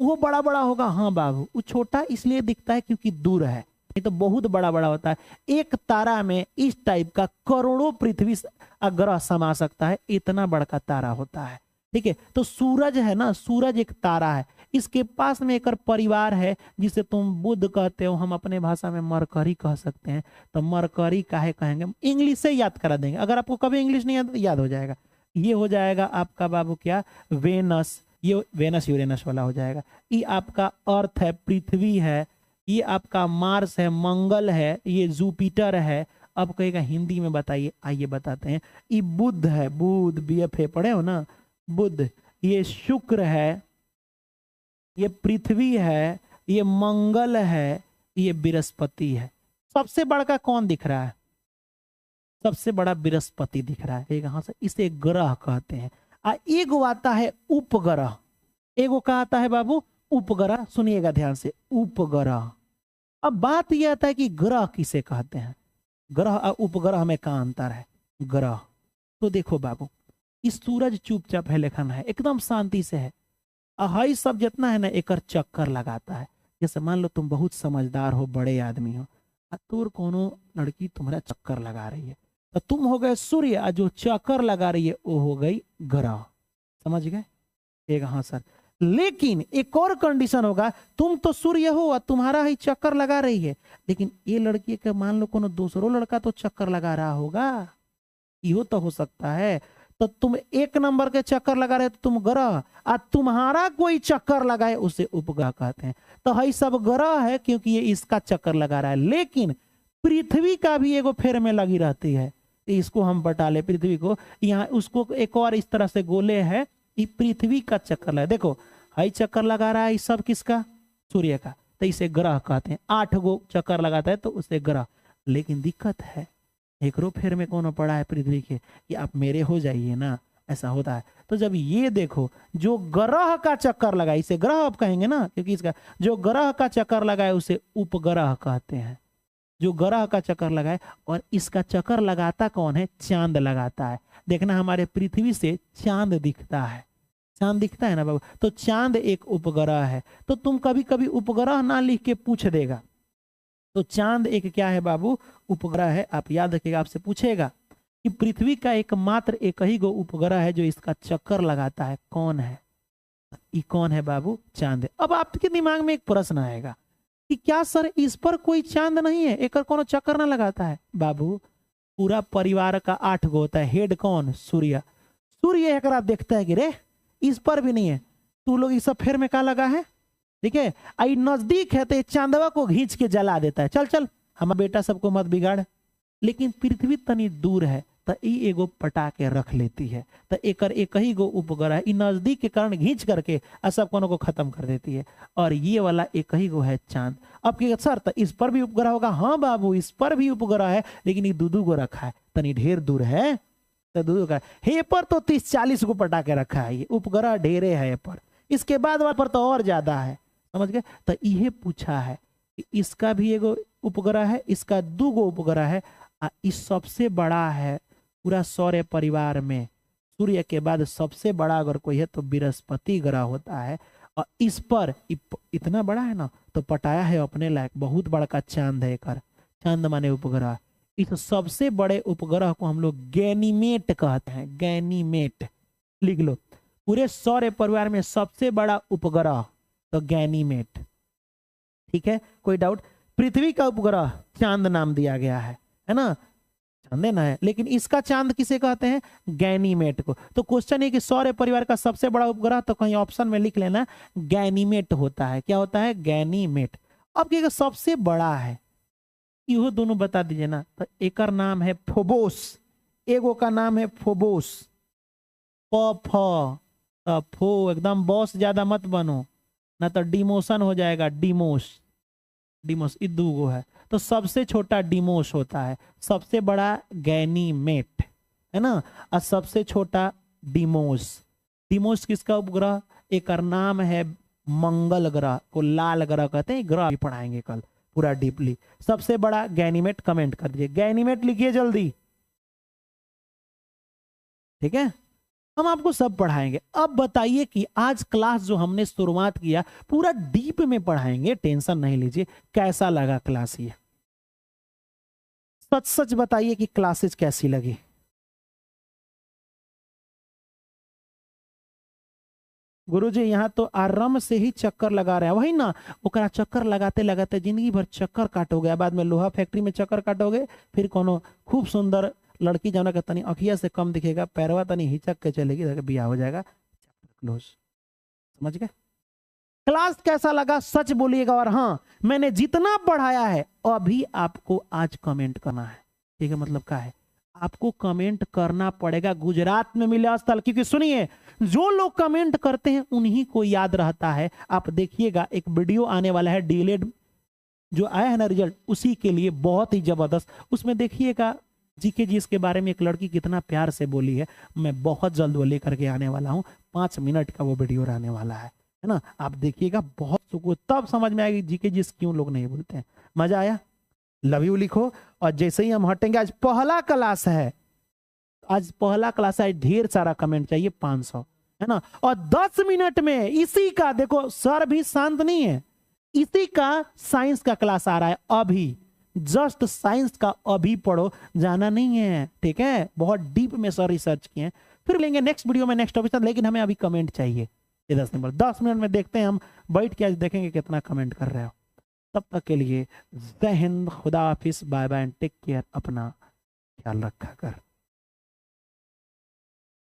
वो बड़ा बड़ा होगा। हाँ बाबू, वो छोटा इसलिए दिखता है क्योंकि दूर है, नहीं तो बहुत बड़ा बड़ा होता है। एक तारा में इस टाइप का करोड़ों पृथ्वी ग्रह समा सकता है, इतना बड़ा तारा होता है, ठीक है। तो सूरज है ना, सूरज एक तारा है, इसके पास में एक परिवार है जिसे तुम बुध कहते हो, हम अपने भाषा में मरकरी कह सकते हैं। तो मरकरी काहे कहेंगे, इंग्लिश से याद करा देंगे, अगर आपको कभी इंग्लिश नहीं याद हो जाएगा। ये हो जाएगा आपका बाबू क्या, वेनस, ये वेनस यूरेनस वाला हो जाएगा। ये आपका अर्थ है, पृथ्वी है, ये आपका मार्स है, मंगल है, ये जुपिटर है। अब कहेगा हिंदी में बताइए, आइए बताते हैं। ये बुध है, बुध BFA पढ़े हो ना, बुध। ये शुक्र है, ये पृथ्वी है, ये मंगल है, ये बृहस्पति है। सबसे बड़ा कौन दिख रहा है? सबसे बड़ा बृहस्पति दिख रहा है। कहां से? इसे ग्रह कहते हैं। एगो आता है उपग्रह, एगो का आता है बाबू उपग्रह, सुनिएगा ध्यान से, उपग्रह। अब बात यह आता है कि ग्रह किसे कहते हैं, ग्रह और उपग्रह में का अंतर है? ग्रह तो देखो बाबू, इस सूरज चुपचाप है, लेखन है, एकदम शांति से है। हाई सब जितना है ना, एक चक्कर लगाता है। जैसे मान लो तुम बहुत समझदार हो, बड़े आदमी हो, तोर कोनो लड़की तुम्हारा चक्कर लगा रही है, तो तुम हो गए सूर्य, और जो चक्कर लगा रही है वो हो गई ग्रह। समझ गए? एक हाँ सर। लेकिन एक और कंडीशन होगा, तुम तो सूर्य हो और तुम्हारा ही चक्कर लगा रही है, लेकिन ये लड़की का मान लो कोनो दूसरो लड़का तो चक्कर लगा रहा होगा, यो तो हो सकता है। तो तुम एक नंबर के चक्कर लगा रहे हो तो तुम ग्रह, और तुम्हारा कोई चक्कर लगाए उसे उपग्रह कहते हैं। तो हई सब ग्रह है क्योंकि ये इसका चक्कर लगा रहा है। लेकिन पृथ्वी का भी एगो फेर में लगी रहती है, इसको हम बटा ले पृथ्वी को, यहाँ उसको एक और इस तरह से गोले है, ये पृथ्वी का चक्कर लगा। देखो हई चक्कर लगा रहा है, सब किसका? सूर्य का, तो इसे ग्रह कहते हैं। 8 गो चक्कर लगाता है तो उसे ग्रह। लेकिन दिक्कत है, एक रो फेर में कौन पड़ा है पृथ्वी के, कि आप मेरे हो जाइए ना, ऐसा होता है। तो जब ये देखो जो ग्रह का चक्कर लगाए, इसे ग्रह आप कहेंगे ना, क्योंकि इसका जो ग्रह का चक्कर लगाए उसे उपग्रह कहते हैं, जो ग्रह का चक्कर लगाए। और इसका चक्कर लगाता कौन है? चांद लगाता है। देखना हमारे पृथ्वी से चांद दिखता है, चांद दिखता है ना बाबू, तो चांद एक उपग्रह है। तो तुम कभी कभी उपग्रह ना लिख के पूछ देगा, तो चांद एक क्या है बाबू? उपग्रह है। आप याद रखिएगा, आपसे पूछेगा कि पृथ्वी का एकमात्र एक ही गो उपग्रह है जो इसका चक्कर लगाता है, कौन है? ये कौन है बाबू? चांद। अब आपके दिमाग में एक प्रश्न आएगा कि क्या सर इस पर कोई चांद नहीं है, एक कोनो चक्कर ना लगाता है? बाबू पूरा परिवार का 8 गो होता है, हेड कौन? सूर्य। सूर्य एक देखता है कि रे इस पर भी नहीं है, तू लोग इस सब फेर में क्या लगा है? ठीक है, आई नजदीक है तो चांदवा को घींच के जला देता है, चल चल हमारा बेटा सबको मत बिगाड़। लेकिन पृथ्वी तनी दूर है तो ई एगो पटा के रख लेती है, तो एक ही गो उपग्रह है, नजदीक के कारण घींच करके सब कोनो को खत्म कर देती है। और ये वाला एक ही गो है चांद। अब क्या सर तो इस पर भी उपग्रह होगा? हाँ बाबू इस पर भी उपग्रह है, लेकिन ये 2-2 गो रखा है, तनी ढेर दूर है तो 2-2 का हे पर तो 30-40 को पटा के रखा है, ये उपग्रह ढेरे है पर। इसके बाद पर तो और ज्यादा है, समझ गए? तो यह पूछा है कि इसका भी एगो उपग्रह है, इसका 2 गो उपग्रह है, इस सबसे बड़ा है पूरा सौर्य परिवार में। सूर्य के बाद सबसे बड़ा अगर कोई है तो बृहस्पति ग्रह होता है, और इस पर इतना बड़ा है ना तो पटाया है अपने लायक, बहुत बड़ा का चांद है। चांद माने उपग्रह। इस सबसे बड़े उपग्रह को हम लोग गैनीमेट कहते हैं, गैनीमेट लिख लो। पूरे सौर्य परिवार में सबसे बड़ा उपग्रह तो गैनीमेट। ठीक है, कोई डाउट? पृथ्वी का उपग्रह चांद नाम दिया गया है ना, चांद ना है, लेकिन इसका चांद किसे कहते हैं? गैनीमेट को। तो क्वेश्चन है कि सौर्य परिवार का सबसे बड़ा उपग्रह, तो कहीं ऑप्शन में लिख लेना गैनीमेट होता है। क्या होता है? गैनीमेट। अब क्या सबसे बड़ा है, इहो दोनों बता दीजिए ना। तो एक नाम है फोबोस, एगो का नाम है फोबोस। फो एकदम बॉस ज्यादा मत बनो ना तो डिमोशन हो जाएगा, डिमोस। डिमोस ये 2 गो है, तो सबसे छोटा डिमोस होता है, सबसे बड़ा गैनीमेट है ना, और सबसे छोटा डिमोस। डिमोस किसका उपग्रह? एक नाम है मंगल ग्रह को लाल ग्रह कहते हैं, ग्रह भी पढ़ाएंगे कल पूरा डीपली। सबसे बड़ा गैनीमेट, कमेंट कर दीजिए गैनीमेट लिखिए जल्दी। ठीक है, हम आपको सब पढ़ाएंगे। अब बताइए कि आज क्लास जो हमने शुरुआत किया पूरा डीप में पढ़ाएंगे, टेंशन नहीं लीजिए। कैसा लगा क्लास? ये सच सच बताइए कि क्लासेस कैसी लगी। गुरुजी यहाँ तो आराम से ही चक्कर लगा रहे हैं, वही ना, ओकरा चक्कर लगाते लगाते जिंदगी भर चक्कर काटोगे, बाद में लोहा फैक्ट्री में चक्कर काटोगे, फिर कोनो खूब सुंदर लड़की जाना का तनी अखिया से कम दिखेगा, पैरवा तनी हिचक के चलेगी, बियाह हो जाएगा, क्लोज। समझ गए? क्लास कैसा लगा सच बोलिएगा। और हाँ, मैंने जितना पढ़ाया है अभी आपको आज कमेंट करना है। ठीक है, मतलब क्या है? आपको कमेंट करना पड़ेगा। गुजरात में मिले स्थल, क्योंकि सुनिए जो लोग कमेंट करते हैं उन्हीं को याद रहता है। आप देखिएगा एक वीडियो आने वाला है डीएलएड जो आया है ना रिजल्ट, उसी के लिए बहुत ही जबरदस्त। उसमें देखिएगा जीके जी इसके बारे में एक लड़की कितना प्यार से बोली है। मैं बहुत जल्द वो लेकर के आने वाला हूँ, 5 मिनट का वो वीडियो रहने वाला है ना। आप देखिएगा, बहुत सुकून, तब समझ में आएगी जीके जी क्यों लोग नहीं बोलते हैं। मजा आया? लव यू लिखो। और जैसे ही हम हटेंगे, आज पहला क्लास है, आज पहला क्लास है, ढेर सारा कमेंट चाहिए, 500 है ना। और 10 मिनट में इसी का, देखो सर भी शांत नहीं है, इसी का साइंस का क्लास आ रहा है अभी, जस्ट साइंस का अभी पढ़ो, जाना नहीं है। ठीक है, बहुत डीप में सर रिसर्च किए हैं। फिर लेंगे नेक्स्ट वीडियो में नेक्स्ट टॉपिक, लेकिन हमें अभी कमेंट चाहिए। ये 10 नंबर 10 मिनट में देखते हैं हम बैठ के, आज देखेंगे कितना कमेंट कर रहे हो। तब तक के लिए जय हिंद, खुदा हाफिज, bye bye and take care, अपना ख्याल रखा कर।